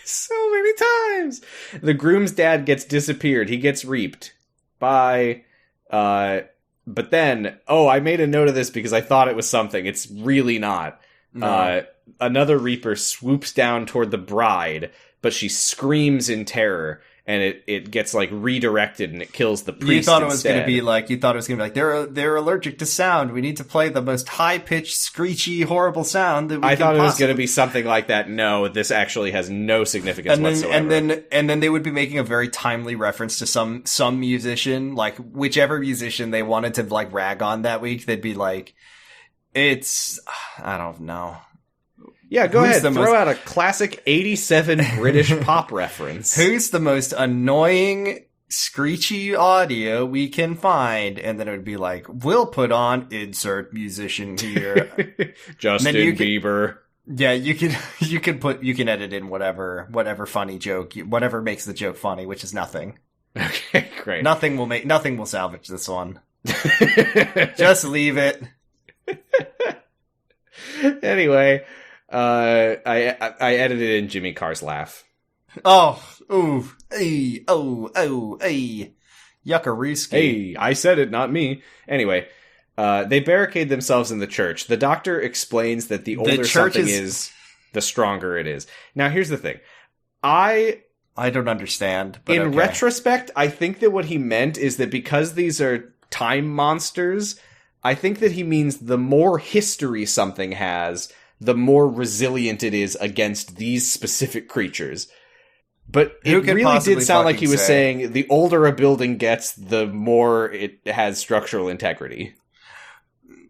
So many times. The groom's dad gets disappeared. He gets reaped by, but then, I made a note of this because I thought it was something. It's really not. No. Another reaper swoops down toward the bride, but she screams in terror, and it gets like redirected and it kills the priest. You thought it was instead. going to be like they're allergic to sound. We need to play the most high pitched, screechy, horrible sound that we I can thought it was going to be something like that. No, this actually has no significance whatsoever. And then they would be making a very timely reference to some musician, like whichever musician they wanted to like rag on that week. They'd be like, I don't know. Yeah, go ahead. Throw out a classic 87 British pop reference. Who's the most annoying, screechy audio we can find? And then it would be like, we'll put on insert musician here. Justin Bieber. Yeah, you can edit in whatever funny joke, whatever makes the joke funny, which is nothing. Okay, great. Nothing will salvage this one. Just leave it. Anyway. I edited in Jimmy Carr's laugh. Oh, ooh, hey, hey, yuckarooski. Hey, I said it, not me. Anyway, they barricade themselves in the church. The doctor explains that the older something is, the stronger it is. Now, here's the thing. I don't understand, but in retrospect, I think that what he meant is that because these are time monsters, I think that he means the more history something has, the more resilient it is against these specific creatures. But it really did sound like he was saying the older a building gets, the more it has structural integrity.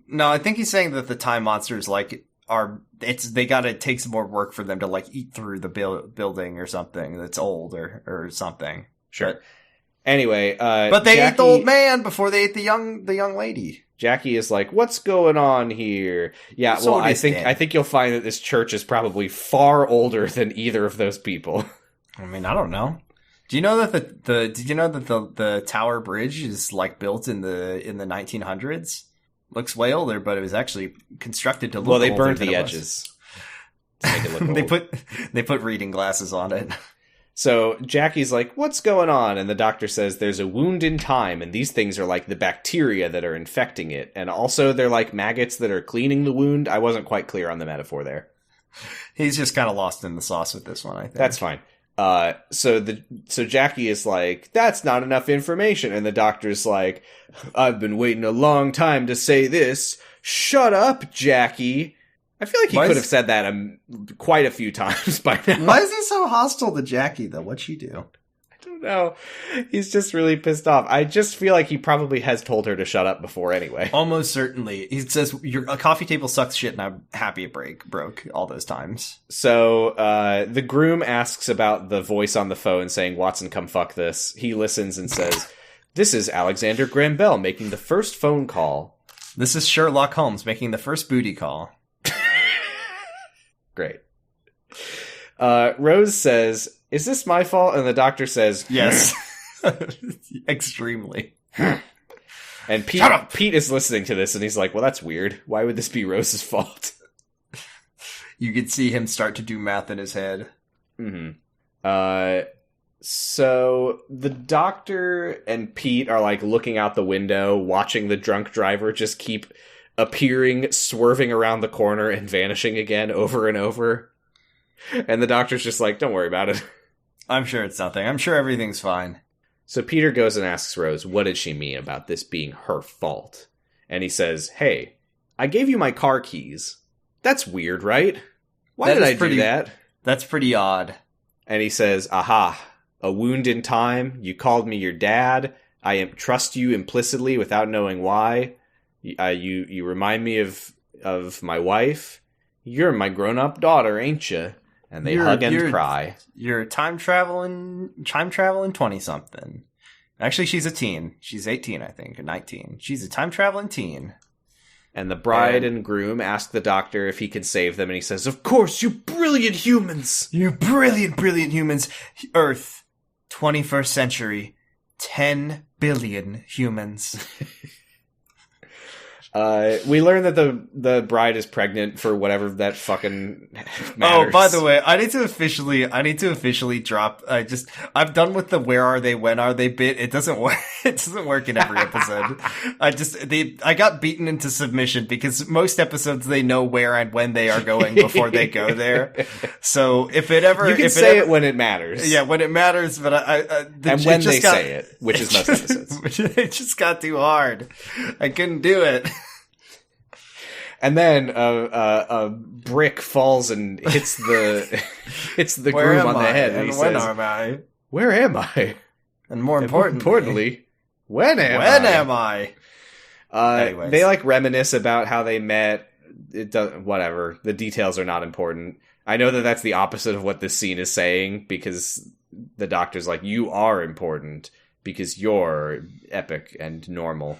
No, I think he's saying that the time monsters it takes more work for them to like eat through the building or something that's old or something. Sure. Anyway, but they ate the old man before they ate the young lady. Jackie is like, what's going on here? Yeah, well, I think you'll find that this church is probably far older than either of those people. I mean, I don't know. Do you know that the Tower Bridge is like built in the 1900s? Looks way older, but it was actually constructed to look older. Well, they burned the edges to make it look old. They put reading glasses on it. So Jackie's like, what's going on? And the doctor says there's a wound in time, and these things are like the bacteria that are infecting it. And also they're like maggots that are cleaning the wound. I wasn't quite clear on the metaphor there. He's just kind of lost in the sauce with this one, I think. That's fine. So Jackie is like, that's not enough information. And the doctor's like, I've been waiting a long time to say this. Shut up, Jackie. I feel like he could have said that quite a few times by now. Why is he so hostile to Jackie, though? What'd she do? I don't know. He's just really pissed off. I just feel like he probably has told her to shut up before anyway. Almost certainly. He says, your coffee table sucks shit, and I'm happy it broke all those times. So the groom asks about the voice on the phone saying, Watson, come fuck this. He listens and says, this is Alexander Graham Bell making the first phone call. This is Sherlock Holmes making the first booty call. Great. Rose says, is this my fault? And the doctor says, yes. Extremely. And Pete is listening to this and he's like, well, that's weird. Why would this be Rose's fault? You could see him start to do math in his head. Mm-hmm. So the doctor and Pete are like looking out the window, watching the drunk driver just keep appearing, swerving around the corner, and vanishing again over and over. And the doctor's just like, don't worry about it. I'm sure it's nothing. I'm sure everything's fine. So Peter goes and asks Rose, what did she mean about this being her fault? And he says, hey, I gave you my car keys. That's weird, right? Why did I do that? That's pretty odd. And he says, aha, a wound in time. You called me your dad. I trust you implicitly without knowing why. You remind me of my wife. You're my grown-up daughter, ain't you? And they hug and cry. You're a time traveling 20-something. Actually, she's a teen. She's 18, I think, or 19. She's a time traveling teen. And the bride and groom ask the doctor if he can save them, and he says, of course, you brilliant humans! You brilliant, brilliant humans! Earth, 21st century, 10 billion humans. We learned that the bride is pregnant for whatever that fucking matters. Oh, by the way, I need to officially drop. I'm done with the "Where are they? When are they?" bit. It doesn't work. It doesn't work in every episode. I got beaten into submission because most episodes they know where and when they are going before they go there. So if it ever, you can say it when it matters. Yeah, when it matters. But and when they say it, which is most episodes, it just got too hard. I couldn't do it. And then a brick falls and hits the groom on the head, and he says, "When am I? Where am I?" And more importantly, when am I? Anyways. They like reminisce about how they met. It does whatever. The details are not important. I know that that's the opposite of what this scene is saying because the doctor's like, "You are important because you're epic and normal."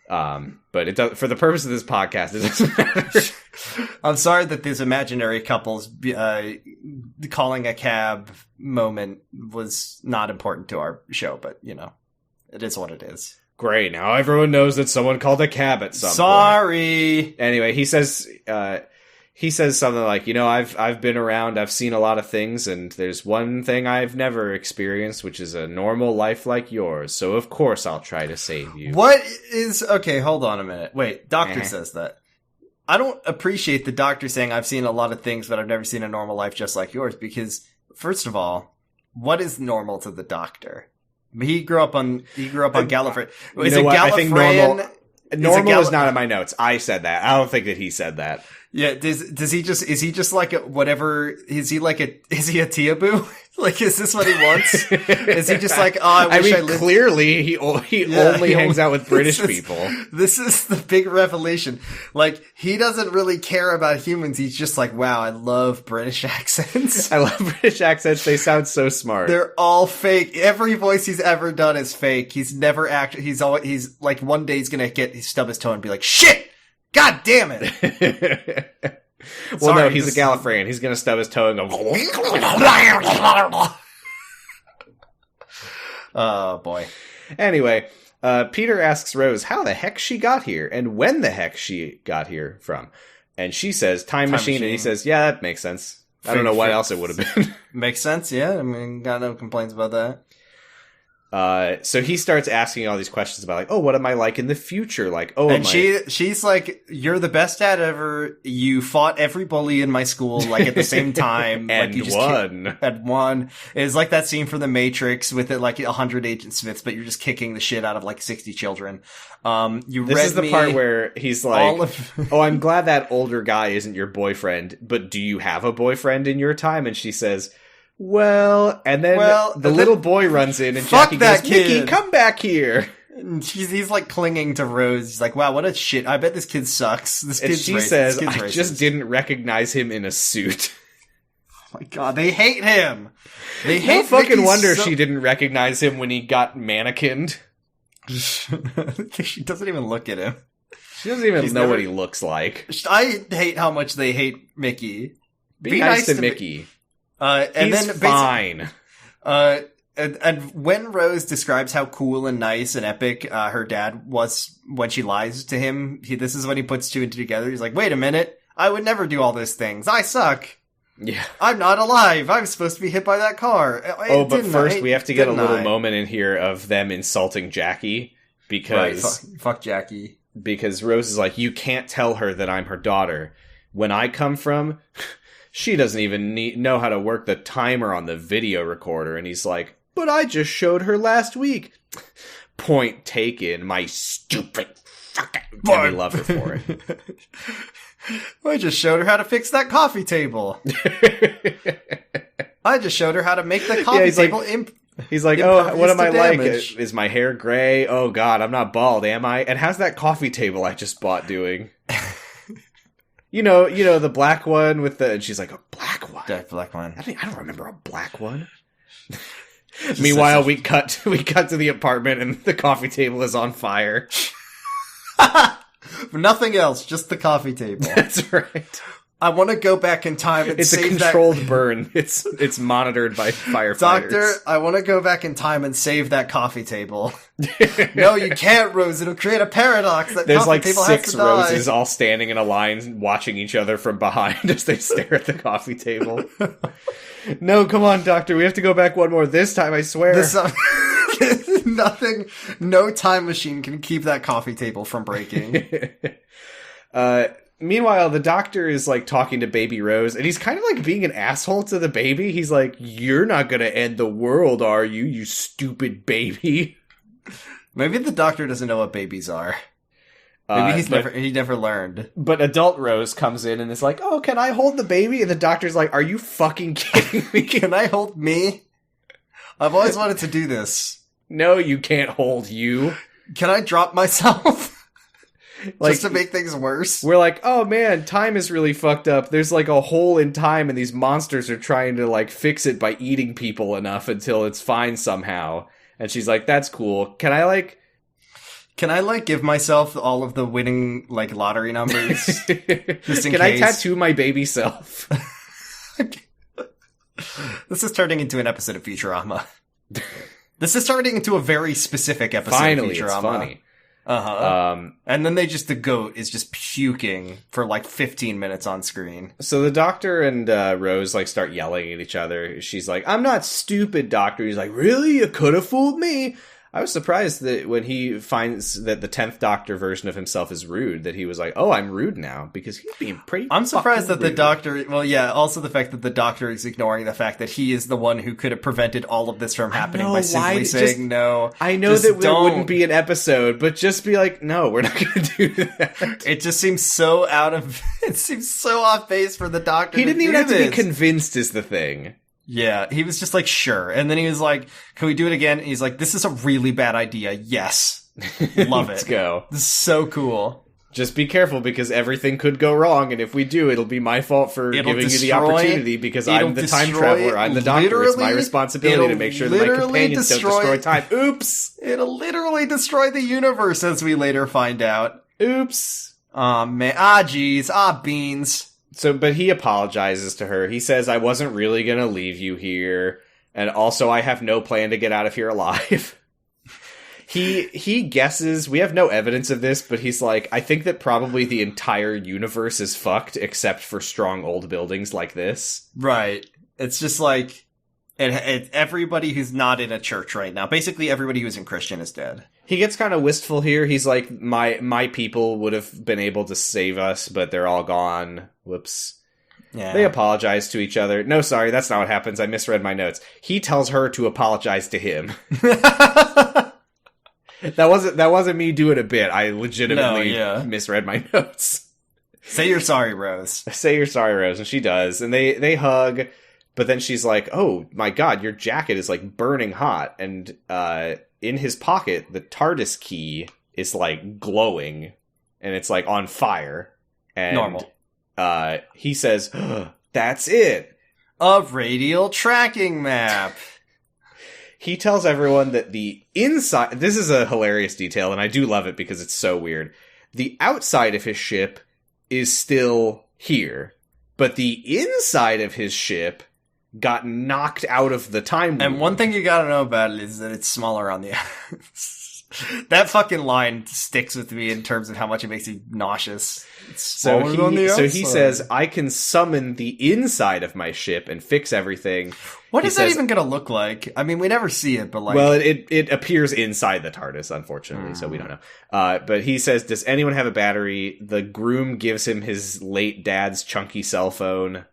But it does, for the purpose of this podcast, it doesn't matter. I'm sorry that this imaginary couple's calling a cab moment was not important to our show, but it is what it is. Great, now everyone knows that someone called a cab at some point. Sorry. Anyway, he says something like, I've been around, I've seen a lot of things, and there's one thing I've never experienced, which is a normal life like yours, so of course I'll try to save you. Okay, hold on a minute. Wait, doctor says that. I don't appreciate the doctor saying I've seen a lot of things, but I've never seen a normal life just like yours, because, first of all, what is normal to the doctor? He grew up on Gallifrey. Is it I think Gallifreyan? Normal is not in my notes. I said that. I don't think that he said that. Yeah, is he just like whatever, is he a Teaboo? Like, is this what he wants? Is he just like, I lived... clearly he only hangs out with British people. This is the big revelation. Like, he doesn't really care about humans. He's just like, wow, I love British accents. I love British accents. They sound so smart. They're all fake. Every voice he's ever done is fake. He's never he's like, one day he's gonna stub his toe and be like, shit! God damn it! Well, no, he's a Gallifreyan. He's gonna stub his toe and go. Oh boy. Anyway, Peter asks Rose how the heck she got here and when the heck she got here from, and she says time machine, and he says, "Yeah, that makes sense." I don't know what else it would have been. Makes sense, yeah. I mean, got no complaints about that. So he starts asking all these questions about like, oh, what am I like in the future? Like, oh, and she's like, you're the best dad ever. You fought every bully in my school, like at the same time. And like, you won. And won. It's like that scene from The Matrix with it like 100 Agent Smiths, but you're just kicking the shit out of like 60 children. This is the part where he's like, oh, I'm glad that older guy isn't your boyfriend, but do you have a boyfriend in your time? And she says, well, and then the little boy runs in and Jackie goes, Mickey, come back here. And he's like clinging to Rose. He's like, wow, what a shit. I bet this kid sucks. This kid's she says, I just didn't recognize him in a suit. Oh my god, they hate him. They hate No fucking Mickey wonder she didn't recognize him when he got mannequined. She doesn't even look at him. She doesn't even know what he looks like. I hate how much they hate Mickey. Be nice to Mickey. And he's then fine. And when Rose describes how cool and nice and epic her dad was when she lies to him, this is when he puts two and two together. He's like, wait a minute, I would never do all those things. I suck. Yeah. I'm not alive. I'm supposed to be hit by that car. But first we have to get a little moment in here of them insulting Jackie because... Right, fuck Jackie. Because Rose is like, you can't tell her that I'm her daughter. When I come from... She doesn't even know how to work the timer on the video recorder. And he's like, but I just showed her last week. Point taken, my stupid fucking... And we love her for it. I just showed her how to fix that coffee table. I just showed her how to make the coffee table He's like, oh, what am I like? Is my hair gray? Oh, God, I'm not bald, am I? And how's that coffee table I just bought doing? You know, the black one with the... And she's like, a black one? The black one. I don't remember a black one. Meanwhile, we cut to the apartment and the coffee table is on fire. Nothing else, just the coffee table. That's right. I want to go back in time and It's save a controlled burn. It's monitored by firefighters. Doctor, I want to go back in time and save that coffee table. No, you can't, Rose. It'll create a paradox. That There's coffee like table 6 has to die. Roses all standing in a line watching each other from behind as they stare at the coffee table. No, come on, Doctor. We have to go back one more. This time, I swear. Nothing, no time machine can keep that coffee table from breaking. Meanwhile, the Doctor is like talking to baby Rose, and he's kind of like being an asshole to the baby. He's like, "You're not gonna end the world, are you, you stupid baby?" Maybe the Doctor doesn't know what babies are. Maybe he never learned. But adult Rose comes in and is like, "Oh, can I hold the baby?" And the Doctor's like, "Are you fucking kidding me? Can I hold me? I've always wanted to do this. No, you can't hold you. Can I drop myself?" Like, just to make things worse. We're like, oh man, time is really fucked up. There's like a hole in time and these monsters are trying to like fix it by eating people enough until it's fine somehow. And she's like, that's cool. Can I give myself all of the winning like lottery numbers? Just in Can case? I tattoo my baby self? This is turning into an episode of Futurama. This is turning into a very specific episode Finally, of Futurama. it's funny. And then the goat is just puking for like 15 minutes on screen. So the Doctor and Rose like start yelling at each other. She's like, "I'm not stupid, Doctor." He's like, "Really? You could have fooled me." I was surprised that when he finds that the 10th Doctor version of himself is rude, that he was like, "Oh, I'm rude now," because he's being pretty. I'm surprised that rude. the Doctor. Well, yeah. Also, the fact that the Doctor is ignoring the fact that he is the one who could have prevented all of this from happening by simply saying no. I know that there wouldn't be an episode, but just be like, "No, we're not going to do that." It just seems so it seems so off base for the Doctor. He didn't even have to this. be convinced. Is the thing. Yeah, he was just like, sure. And then he was like, can we do it again? And he's like, this is a really bad idea. Yes. Love it. Let's go. This is so cool. Just be careful because everything could go wrong. And if we do, it'll be my fault for giving you the opportunity because I'm the time traveler. I'm the Doctor. It's my responsibility to make sure that my companions don't destroy time. Oops. It'll literally destroy the universe as we later find out. Oops. Aw, man. Jeez. Beans. So, but he apologizes to her. He says, "I wasn't really going to leave you here. And also, I have no plan to get out of here alive." He guesses, we have no evidence of this, but he's like, I think that probably the entire universe is fucked except for strong old buildings like this. Right. It's just like, everybody who's not in a church right now, basically everybody who's in Christian is dead. He gets kind of wistful here. He's like, my people would have been able to save us, but they're all gone. Whoops. Yeah. They apologize to each other. No, sorry, that's not what happens. I misread my notes. He tells her to apologize to him. That wasn't me doing a bit. I legitimately misread my notes. Say you're sorry, Rose. Say you're sorry, Rose. And she does. And they hug. But then she's like, oh my god, your jacket is like burning hot. And in his pocket, the TARDIS key is like glowing. And it's like on fire. And normal. He says, that's it. A radial tracking map. He tells everyone that the inside... This is a hilarious detail, and I do love it because it's so weird. The outside of his ship is still here. But the inside of his ship got knocked out of the time loop. And one thing you gotta know about it is that it's smaller on the... That fucking line sticks with me in terms of how much it makes me nauseous. So he says, I can summon the inside of my ship and fix everything. What is that even going to look like? I mean, we never see it, but like... Well, it appears inside the TARDIS, unfortunately, so we don't know. But he says, does anyone have a battery? The groom gives him his late dad's chunky cell phone.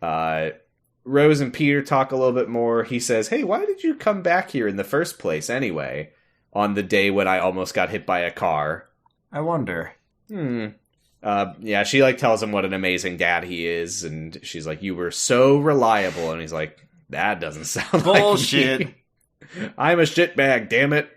Rose and Peter talk a little bit more. He says, hey, why did you come back here in the first place anyway? On the day when I almost got hit by a car. I wonder. Yeah, she like tells him what an amazing dad he is, and she's like, you were so reliable, and he's like, that doesn't sound bullshit. Like me. I'm a shitbag, damn it.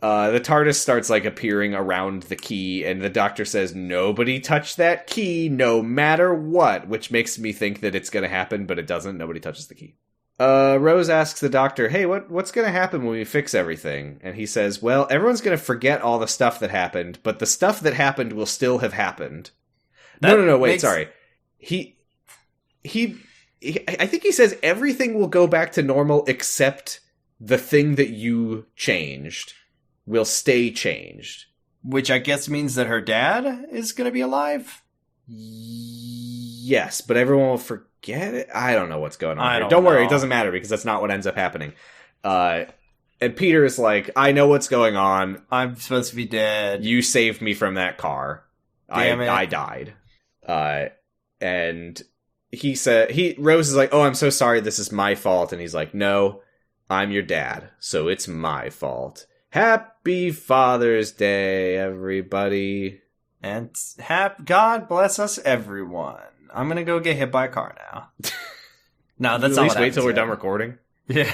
The TARDIS starts like appearing around the key, and the Doctor says, nobody touch that key, no matter what, which makes me think that it's gonna happen, but it doesn't. Nobody touches the key. Rose asks the Doctor, hey, what's going to happen when we fix everything? And he says, well, everyone's going to forget all the stuff that happened, but the stuff that happened will still have happened. No, wait, sorry. I think he says everything will go back to normal except the thing that you changed will stay changed. Which I guess means that her dad is going to be alive? Yes, but everyone will forget it? I don't know what's going on here. Don't worry, it doesn't matter because that's not what ends up happening. And Peter is like, I know what's going on. I'm supposed to be dead. You saved me from that car. Damn it. I died. And Rose is like, oh, I'm so sorry, this is my fault. And he's like, no, I'm your dad, so it's my fault. Happy Father's Day, everybody. And God bless us, everyone. I'm gonna go get hit by a car now. No, that's at not least what wait till we're yet. done recording. Yeah.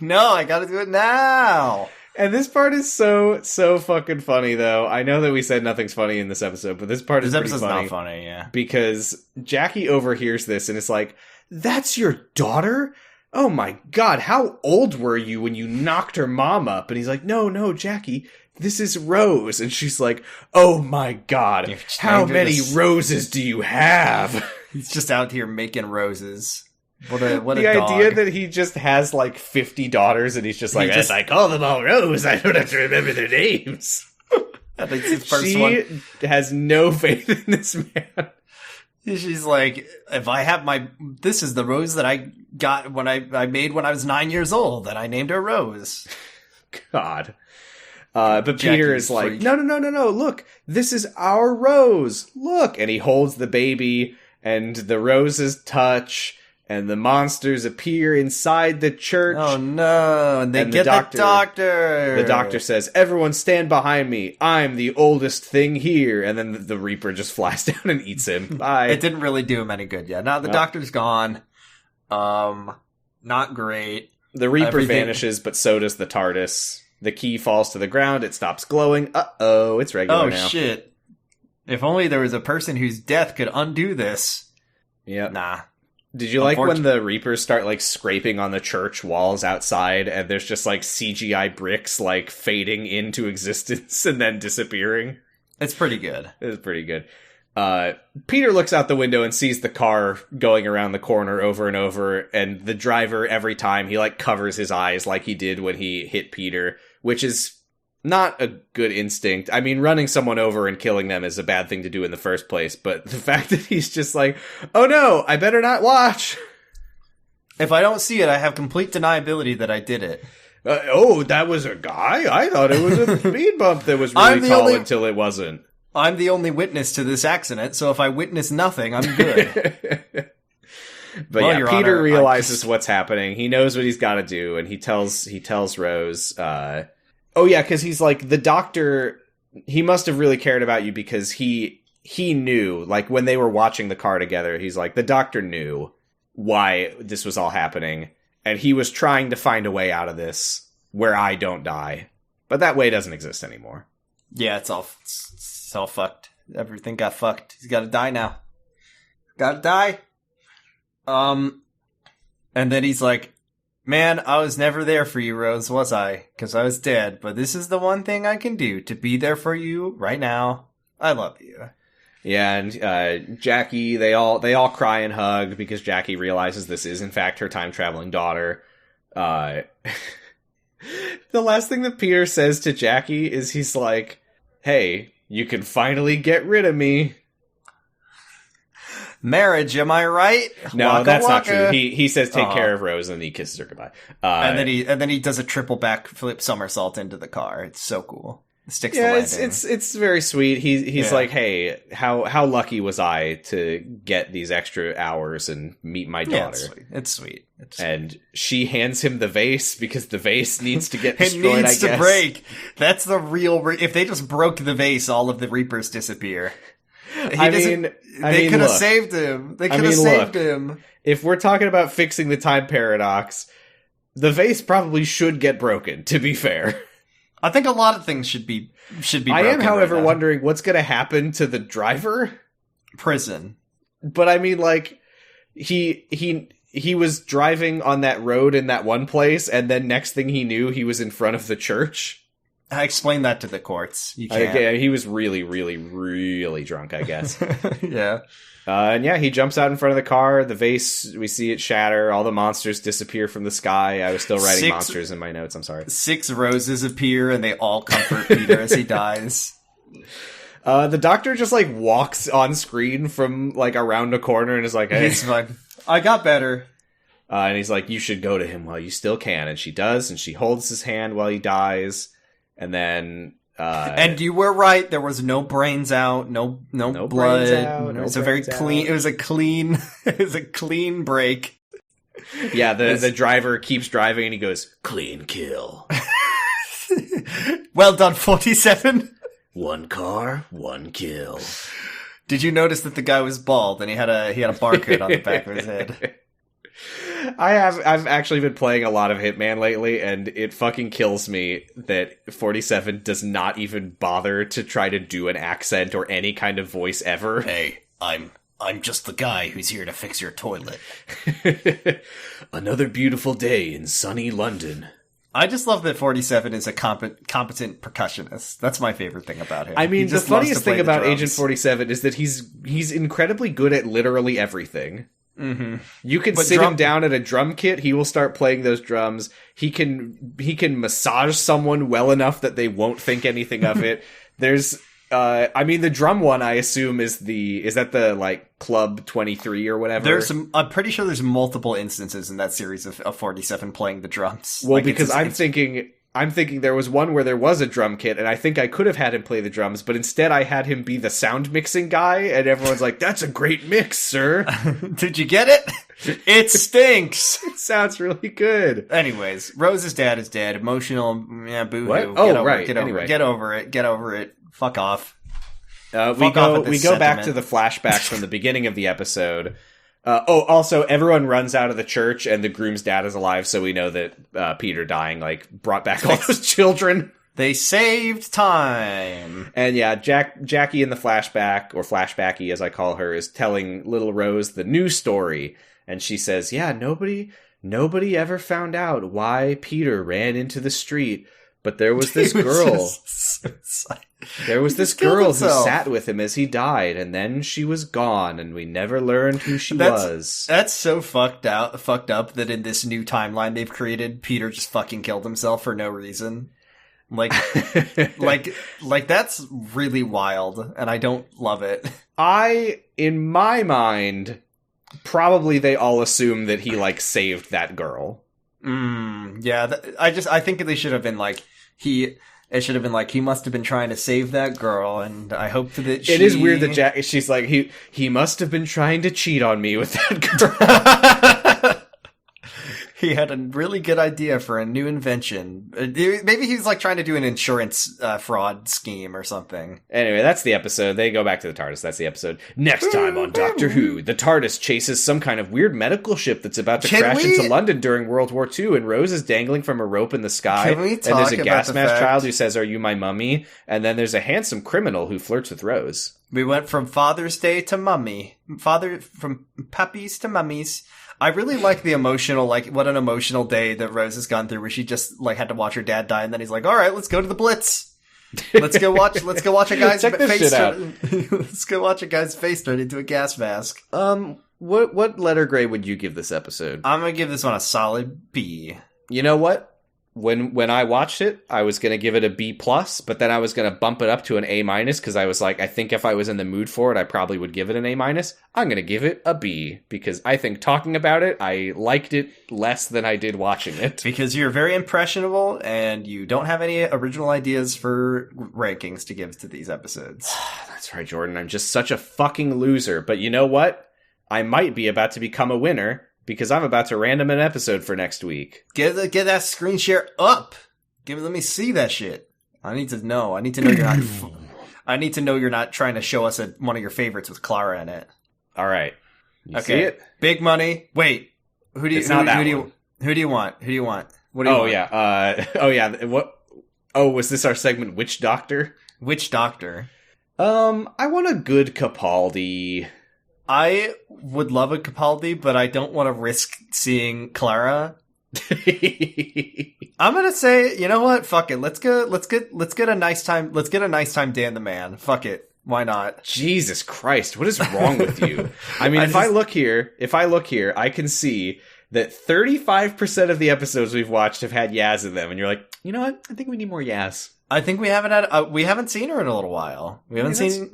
No, I gotta do it now. And this part is so fucking funny, though. I know that we said nothing's funny in this episode, but this part is pretty funny. Not funny, yeah. Because Jackie overhears this and is like, that's your daughter? Oh my god, how old were you when you knocked her mom up? And he's like, no, Jackie, this is Rose. And she's like, oh my god, how many roses do you have? He's just out here making roses. What a the dog. idea that he just has like 50 daughters and he's just like, as I call them all Rose, I don't have to remember their names. I think it's his first she one. has no faith in this man. She's like, if I have this is the rose that I got when I made when I was 9 years old, and I named her Rose. God. But Jackie, Peter is like, no, look, this is our Rose. Look. And he holds the baby and the roses touch. And the monsters appear inside the church. Oh no, and they get the doctor. The doctor says, everyone stand behind me. I'm the oldest thing here. And then the Reaper just flies down and eats him. Bye. It didn't really do him any good yet. Now the doctor's gone. Not great. The Reaper vanishes, but so does the TARDIS. The key falls to the ground. It stops glowing. Uh-oh, it's regular now. Oh shit. If only there was a person whose death could undo this. Yep. Nah. Did you like when the Reapers start, like, scraping on the church walls outside, and there's just, like, CGI bricks, like, fading into existence and then disappearing? It's pretty good. It's pretty good. Peter looks out the window and sees the car going around the corner over and over, and the driver, every time, he, like, covers his eyes like he did when he hit Peter, which is not a good instinct. I mean, running someone over and killing them is a bad thing to do in the first place, but the fact that he's just like, oh no, I better not watch. If I don't see it, I have complete deniability that I did it. That was a guy? I thought it was a speed bump that was really tall until it wasn't. I'm the only witness to this accident, so if I witness nothing, I'm good. But well, yeah, Your Peter Honor, realizes what's happening. He knows what he's got to do, and he tells Rose, oh yeah, because he's like, the doctor, he must have really cared about you because he knew, like, when they were watching the car together, he's like, the doctor knew why this was all happening, and he was trying to find a way out of this where I don't die. But that way doesn't exist anymore. Yeah, it's all fucked. Everything got fucked. He's gotta die now. Gotta die. And then he's like, man, I was never there for you, Rose, was I? Because I was dead. But this is the one thing I can do to be there for you right now. I love you. Yeah, and Jackie, they all cry and hug because Jackie realizes this is in fact her time-traveling daughter. The last thing that Peter says to Jackie is he's like, hey, you can finally get rid of me. Marriage, am I right? No, waka that's waka. not true. He says take care of Rose, and then he kisses her goodbye. And then he does a triple backflip somersault into the car. It's so cool. It sticks the landing. it's very sweet. He's like, hey, how lucky was I to get these extra hours and meet my daughter? Yeah, it's sweet. And she hands him the vase because the vase needs to get destroyed. It needs to break. That's the real. If they just broke the vase, all of the Reapers disappear. They could have saved him. They could have saved him. If we're talking about fixing the time paradox, the vase probably should get broken, to be fair. I think a lot of things should be broken. I am, however, wondering what's going to happen to the driver. Prison. But I mean, like, he was driving on that road in that one place, and then next thing he knew, he was in front of the church. I explained that to the courts. You can't. He was really, really, really drunk, I guess. Yeah. And yeah, he jumps out in front of the car. The vase, we see it shatter. All the monsters disappear from the sky. I was still writing monsters in my notes. I'm sorry. 6 roses appear, and they all comfort Peter as he dies. The doctor just, like, walks on screen from, like, around a corner and is like, hey. He's like, I got better. And he's like, you should go to him while you still can. And she does, and she holds his hand while he dies. And then... and you were right. There was no brains out, no blood. It was a very clean. It was a clean. It was a clean break. Yeah, the driver keeps driving and he goes, "Clean kill." Well done, 47. 1 car, 1 kill. Did you notice that the guy was bald and he had a barcode on the back of his head? I've actually been playing a lot of Hitman lately, and it fucking kills me that 47 does not even bother to try to do an accent or any kind of voice ever. Hey, I'm just the guy who's here to fix your toilet. Another beautiful day in sunny London. I just love that 47 is a competent percussionist. That's my favorite thing about him. I mean, the funniest thing about Agent 47 is that he's incredibly good at literally everything. Mm-hmm. You can sit him down at a drum kit, he will start playing those drums. He can massage someone well enough that they won't think anything of it. There's I mean, the drum one, I assume, is that the, like, Club 23 or whatever? I'm pretty sure there's multiple instances in that series of 47 playing the drums. Well, like, because I'm thinking there was one where there was a drum kit, and I think I could have had him play the drums, but instead I had him be the sound mixing guy, and everyone's like, "That's a great mix, sir." Did you get it? It stinks. It sounds really good. Anyways, Rose's dad is dead. Emotional, yeah, boo-hoo. What? Oh, right. Get over it. Fuck off. We go back to the flashbacks from the beginning of the episode. Also, everyone runs out of the church, and the groom's dad is alive, so we know that Peter dying, like, brought back all those children. They saved time. And yeah, Jackie in the flashback, or Flashbacky as I call her, is telling little Rose the new story. And she says, yeah, nobody ever found out why Peter ran into the street. But there was this girl. There was this girl who sat with him as he died, and then she was gone, and we never learned who she was. That's so fucked up that in this new timeline they've created, Peter just fucking killed himself for no reason. Like, like that's really wild, and I don't love it. In my mind, probably they all assume that he, like, saved that girl. Yeah, I think they should have been like, it should have been like, he must have been trying to save that girl, and I hope that she... It is weird that she's like, he must have been trying to cheat on me with that girl. He had a really good idea for a new invention. Maybe he was like trying to do an insurance fraud scheme or something. Anyway, that's the episode. They go back to the TARDIS. That's the episode. Next time on Doctor Who, the TARDIS chases some kind of weird medical ship that's about to crash into London during World War II, and Rose is dangling from a rope in the sky. And there's a gas mask child who says, "Are you my mummy?" And then there's a handsome criminal who flirts with Rose. We went from Father's Day to Mummy. From puppies to mummies. I really like the emotional, like, what an emotional day that Rose has gone through, where she just, like, had to watch her dad die, and then he's like, all right, let's go to the Blitz. Let's go watch a guy's face let's go watch a guy's face turn into a gas mask. What letter grade would you give this episode? I'm gonna give this one a solid B. You know what? When I watched it, I was going to give it a B+, but then I was going to bump it up to an A- because I was like, I think if I was in the mood for it, I probably would give it an A-. I'm going to give it a B, because I think talking about it, I liked it less than I did watching it. Because you're very impressionable, and you don't have any original ideas for rankings to give to these episodes. That's right, Jordan. I'm just such a fucking loser. But you know what? I might be about to become a winner, because I'm about to random an episode for next week. Get that screen share up. Let me see that shit. I need to know. I need to know you're not. I need to know you're not trying to show us one of your favorites with Clara in it. All right. You see it? Big money. Wait. Who do you want? Who do you want? What do you want? What? Oh, was this our segment? Which Doctor? Which Doctor? I want a good Capaldi. I would love a Capaldi, but I don't want to risk seeing Clara. I'm gonna say, you know what? Fuck it. Let's get a nice time. Let's get a nice time, Dan the Man. Fuck it. Why not? Jesus Christ, what is wrong with you? I mean, if I look here, I can see that 35% of the episodes we've watched have had Yaz in them, and you're like, you know what? I think we need more Yaz. I think we haven't seen her in a little while. We haven't seen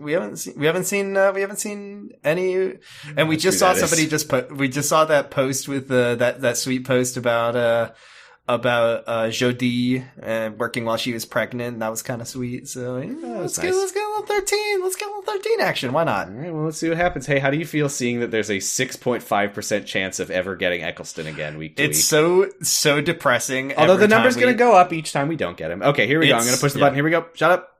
any, and we just saw somebody we just saw that post with that sweet post about Jodie working while she was pregnant. And that was kind of sweet. So let's get a little 13. Let's get a little 13 action. Why not? All right, well, let's see what happens. Hey, how do you feel seeing that there's a 6.5% chance of ever getting Eccleston again week to week? It's so depressing. Although the number's going to go up each time we don't get him. Okay, here we go. I'm going to push the button. Here we go. Shut up.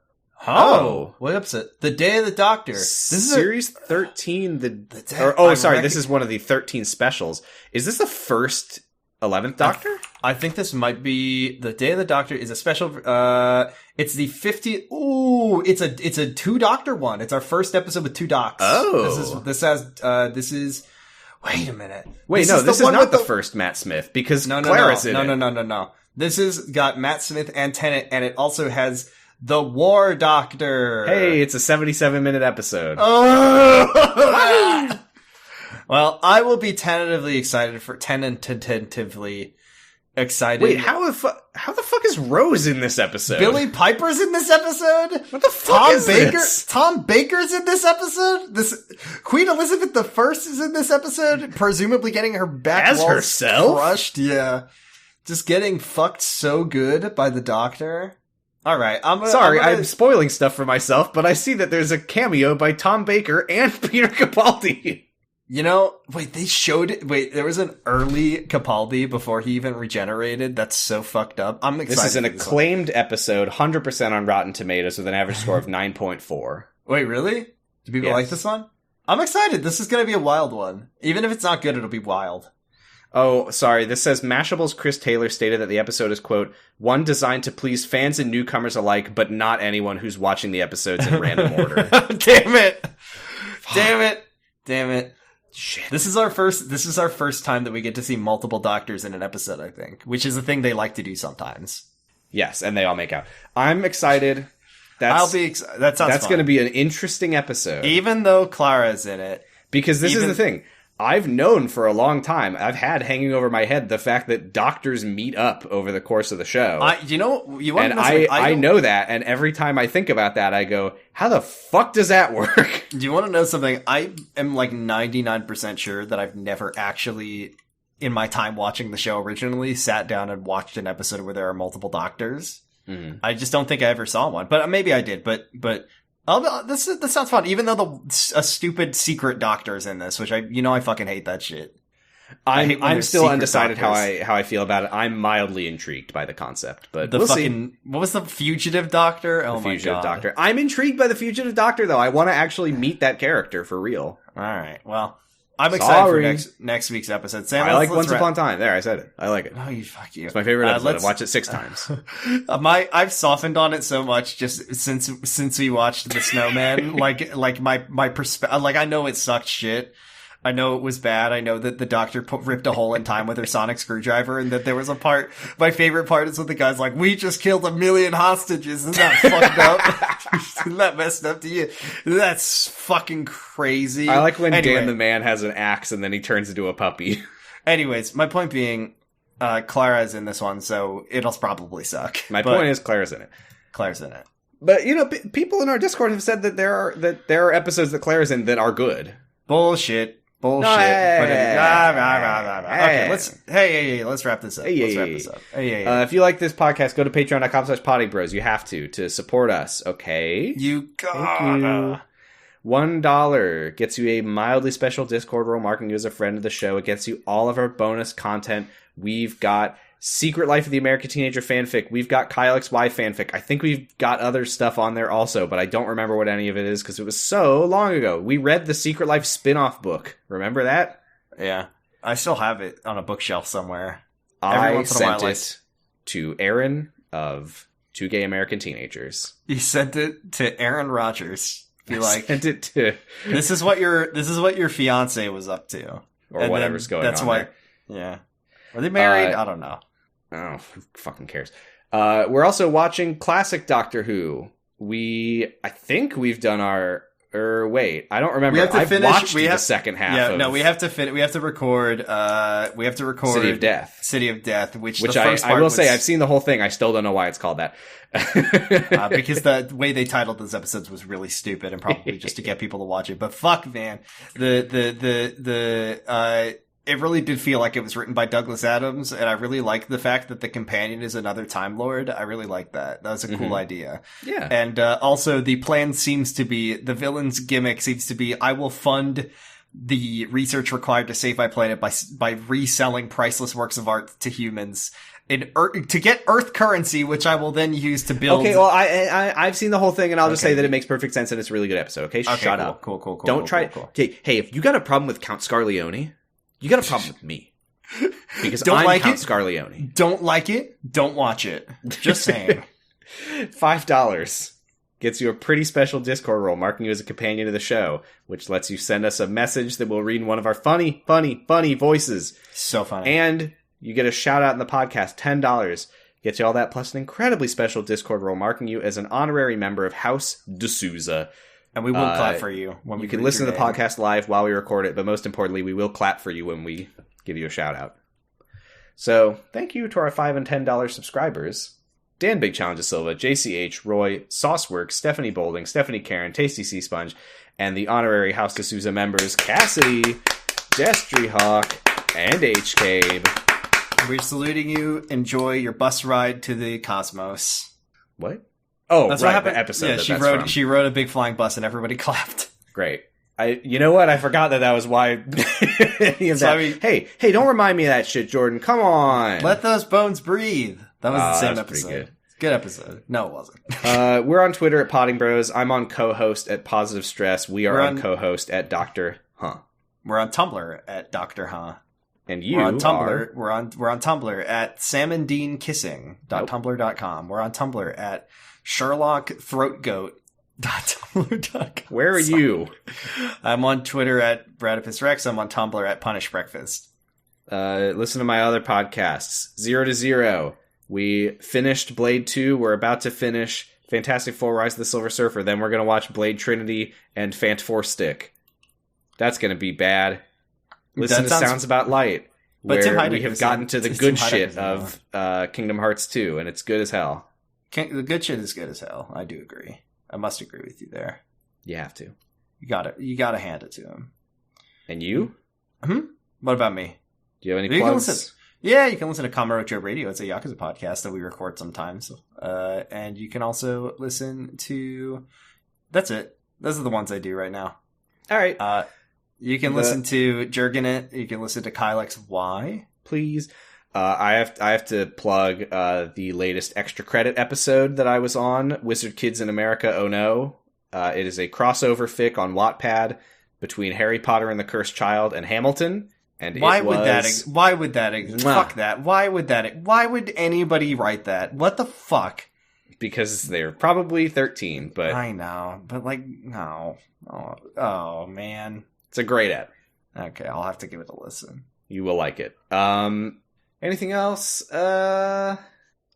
Oh, what episode? The Day of the Doctor. This is Series 13. This is one of the 13 specials. Is this the first 11th Doctor? I think this might be the Day of the Doctor is a special. It's the 50th. Ooh, it's a 2-Doctor one. It's our first episode with 2 docs. Oh, this is. Wait a minute. This is not the first Matt Smith because Clara's in it. No. This has got Matt Smith and Tennant, and it also has the War Doctor. Hey, it's a 77-minute episode. Oh. Well, I will be tentatively excited. Wait, how the fuck is Rose in this episode? Billy Piper's in this episode? What the fuck is this? Tom Baker's in this episode? Queen Elizabeth I is in this episode, presumably getting her back as walls herself crushed. Yeah. Just getting fucked so good by the Doctor. All right, I'm spoiling stuff for myself, but I see that there's a cameo by Tom Baker and Peter Capaldi. You know, there was an early Capaldi before he even regenerated. That's so fucked up. I'm excited. This is an acclaimed episode, 100% on Rotten Tomatoes with an average score of 9.4. Wait, really? Do people like this one? I'm excited. This is going to be a wild one. Even if it's not good, it'll be wild. Oh, sorry. This says Mashable's Chris Taylor stated that the episode is, quote, one designed to please fans and newcomers alike, but not anyone who's watching the episodes in random order. Damn it. Shit. This is our first time that we get to see multiple Doctors in an episode, I think, which is a thing they like to do sometimes. Yes, and they all make out. I'm excited. That's going to be an interesting episode. Even though Clara's in it. Because this is the thing. I've known for a long time, I've had hanging over my head the fact that doctors meet up over the course of the show. I know that, and every time I think about that, I go, how the fuck does that work? Do you want to know something? I am like 99% sure that I've never actually, in my time watching the show originally, sat down and watched an episode where there are multiple doctors. Mm-hmm. I just don't think I ever saw one, but maybe I did, but this sounds fun, even though a stupid secret doctor's in this, which I fucking hate that shit. I'm still undecided doctors. how I feel about it. I'm mildly intrigued by the concept, but we'll see. What was the fugitive doctor? Oh my god. Doctor. I'm intrigued by the fugitive doctor, though. I want to actually meet that character for real. All right. Well, I'm excited for next week's episode. Sam, I like Once Upon a Time. There, I said it. I like it. Oh, fuck you. It's my favorite episode. I've watched it 6 times. I've softened on it so much just since we watched The Snowman. like my perspective. Like, I know it sucked shit. I know it was bad. I know that the doctor ripped a hole in time with her sonic screwdriver, and that there was a part. My favorite part is when the guy's like, "We just killed 1 million hostages." Isn't that fucked up? Isn't that messed up to you? That's fucking crazy. I like when Dan the Man has an axe and then he turns into a puppy. Anyways, my point being, Clara's in this one, so it'll probably suck. My point is, Clara's in it. Clara's in it. But people in our Discord have said that there are episodes that Clara's in that are good. Bullshit. Okay, let's wrap this up. If you like this podcast, go to patreon.com/pottingbros. You have to support us, okay? You gotta. $1 gets you a mildly special Discord role, marking you as a friend of the show. It gets you all of our bonus content. We've got Secret Life of the American Teenager fanfic. We've got Kyle XY fanfic. I think we've got other stuff on there also, but I don't remember what any of it is because it was so long ago. We read the Secret Life spin-off book. Remember that? Yeah. I still have it on a bookshelf somewhere. I sent it to Aaron of Two Gay American Teenagers. You sent it to Aaron Rodgers. Sent it to... This is what your fiance was up to. Or whatever's going on there. Yeah. Are they married? I don't know. Oh, who fucking cares? We're also watching classic Doctor Who. I think we've done our... wait, I don't remember. I've watched the second half. Yeah, no, we have to finish. We have to record. City of Death. City of Death, which I will say I've seen the whole thing. I still don't know why it's called that. Because the way they titled those episodes was really stupid and probably just to get people to watch it. But fuck, man, it really did feel like it was written by Douglas Adams, and I really like the fact that the companion is another Time Lord. I really like that. That was a cool idea. Yeah. And also the plan seems to be, the villain's gimmick seems to be, I will fund the research required to save my planet by reselling priceless works of art to humans to get Earth currency, which I will then use to build. Okay, well, I've seen the whole thing, and I'll just say that it makes perfect sense and it's a really good episode. Okay, shut up. Cool. Don't try. Okay, hey, if you got a problem with Count Scarleone, you got a problem with me. Because I'm Count Scarleone. Don't like it? Don't watch it. Just saying. $5 gets you a pretty special Discord role marking you as a companion to the show, which lets you send us a message that we'll read in one of our funny voices. So funny. And you get a shout out in the podcast. $10 gets you all that, plus an incredibly special Discord role marking you as an honorary member of House D'Souza. And we will clap for you. When you can listen to the podcast live while we record it, but most importantly, we will clap for you when we give you a shout out. So, thank you to our $5 and $10 subscribers. Dan Big Challenges Silva, JCH, Roy, Sauceworks, Stephanie Bolding, Stephanie Karen, Tasty Sea Sponge, and the honorary House D'Souza members, Cassidy, Destry Hawk, and HCabe. We're saluting you. Enjoy your bus ride to the cosmos. What? Oh, that's right, what happened. The episode. Yeah, she rode a big flying bus and everybody clapped. Great. You know what? I forgot that was why. Hey, don't remind me of that shit, Jordan. Come on. Let those bones breathe. That was the same episode. Pretty good. Good episode. No, it wasn't. We're on Twitter at Potting Bros. I'm on co-host at Positive Stress. We're on co-host at Dr. Huh. We're on Tumblr at Dr. Huh. And you we're on Tumblr. We're on Tumblr at salmondeankissing.tumblr.com. We're on Tumblr at SherlockThroatGoat.tumblr.com. Where are you? I'm on Twitter at Bradipus Rex. I'm on Tumblr at Punish Breakfast. Listen to my other podcasts. 0 to 0. We finished Blade 2. We're about to finish Fantastic Four: Rise of the Silver Surfer. Then we're going to watch Blade Trinity and Fant Four Stick. That's going to be bad. Listen to Sounds About Light, where we have gotten to the good shit of Kingdom Hearts 2, and it's good as hell. The good shit is good as hell. I do agree. I must agree with you there. You have to. You got to hand it to him. And you? What about me? Do you have any plugs? You can listen to Kamurocho Radio. It's a Yakuza podcast that we record sometimes. And you can also listen to... That's it. Those are the ones I do right now. All right. You can listen to Jurgen. You can listen to Kylex Y. Please. I have to plug the latest extra credit episode that I was on, Wizard Kids in America, Oh No. It is a crossover fic on Wattpad between Harry Potter and the Cursed Child and Hamilton. And why would that fuck that? Why would anybody write that? What the fuck? Because they're probably 13, but I know, but no. Oh man. It's a great ep. Okay, I'll have to give it a listen. You will like it. Anything else? I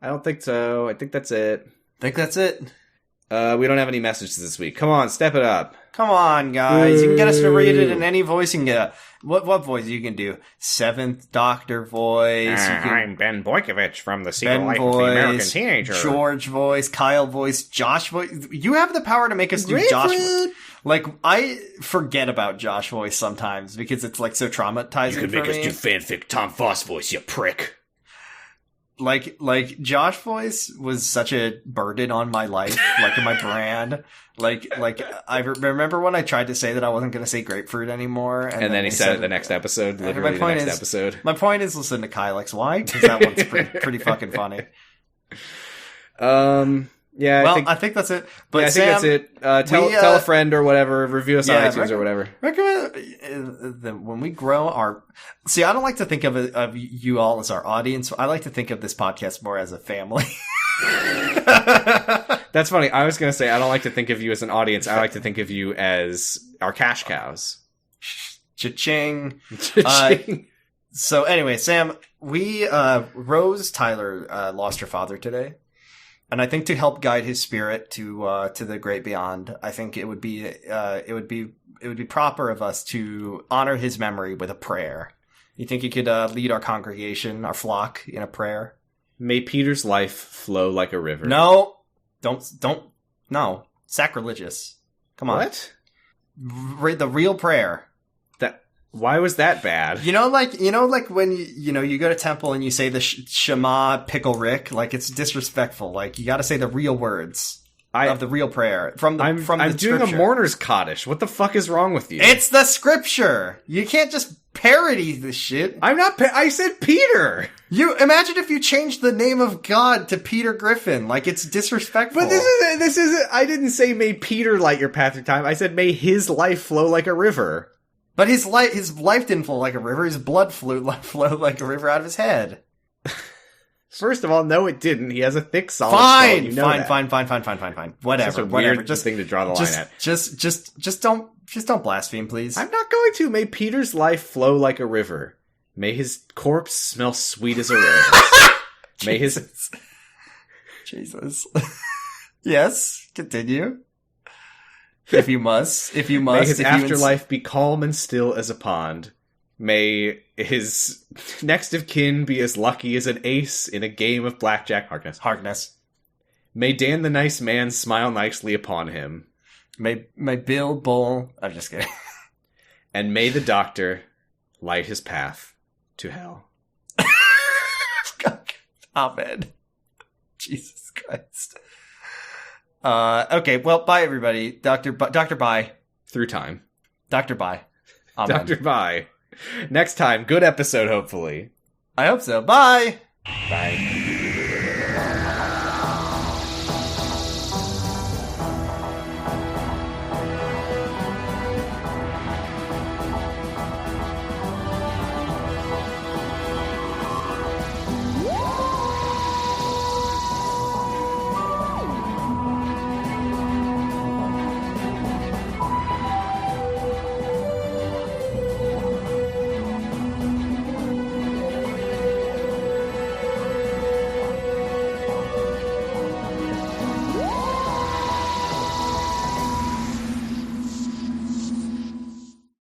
don't think so. I think that's it. We don't have any messages this week. Come on, step it up. Come on, guys. You can get us to read it in any voice. You can get what voice you can do? Seventh Doctor voice. I'm Ben Boykovich from the Secret Life of the American Teenager. George voice, Kyle voice, Josh voice. You have the power to make us do Josh voice. I forget about Josh voice sometimes because it's so traumatizing. You can make us do fanfic Tom Foss voice, you prick. Josh voice was such a burden on my life, in my brand. I remember when I tried to say that I wasn't going to say grapefruit anymore. And then he said it the next episode, literally the next episode. My point is listen to Kylex. Why? Because that one's pretty fucking funny. Yeah, I think that's it. But I think that's it. Tell a friend or whatever. Review us on iTunes or whatever. Recommend when we grow our. See, I don't like to think of you all as our audience. I like to think of this podcast more as a family. That's funny. I was going to say I don't like to think of you as an audience. I like to think of you as our cash cows. Cha-ching. Cha-ching. So anyway, Sam, Rose Tyler lost her father today. And I think to help guide his spirit to the great beyond, I think it would be proper of us to honor his memory with a prayer. You think you could lead our congregation, our flock, in a prayer? May Peter's life flow like a river. No, no, sacrilegious. Come on, What? The real prayer. Why was that bad? You know, like when you go to temple and you say the Shema Pickle Rick, like it's disrespectful. Like you got to say the real words of the real prayer from the I'm doing scripture. a mourner's Kaddish. What the fuck is wrong with you? It's the scripture. You can't just parody this shit. I'm not. I said Peter. You imagine if you changed the name of God to Peter Griffin. Like it's disrespectful. But this is. I didn't say may Peter light your path through time. I said may his life flow like a river. But his life didn't flow like a river. His blood flowed like a river out of his head. First of all, no, it didn't. He has a thick, solid Fine, skull. fine. Whatever. It's a whatever. weird thing to draw the line at. Just don't blaspheme, please. I'm not going to. May Peter's life flow like a river. May his corpse smell sweet as a rose. May his Jesus. Yes, continue. If you must. May his afterlife be calm and still as a pond. May his next of kin be as lucky as an ace in a game of blackjack. Harkness. May Dan the nice man smile nicely upon him. May Bill Bull... I'm just kidding. And may the doctor light his path to hell. Amen. Jesus Christ. Okay, well, bye everybody. Doctor bye. Through time. Doctor bye. Amen. Doctor bye. Next time, good episode, hopefully. I hope so. Bye! Bye.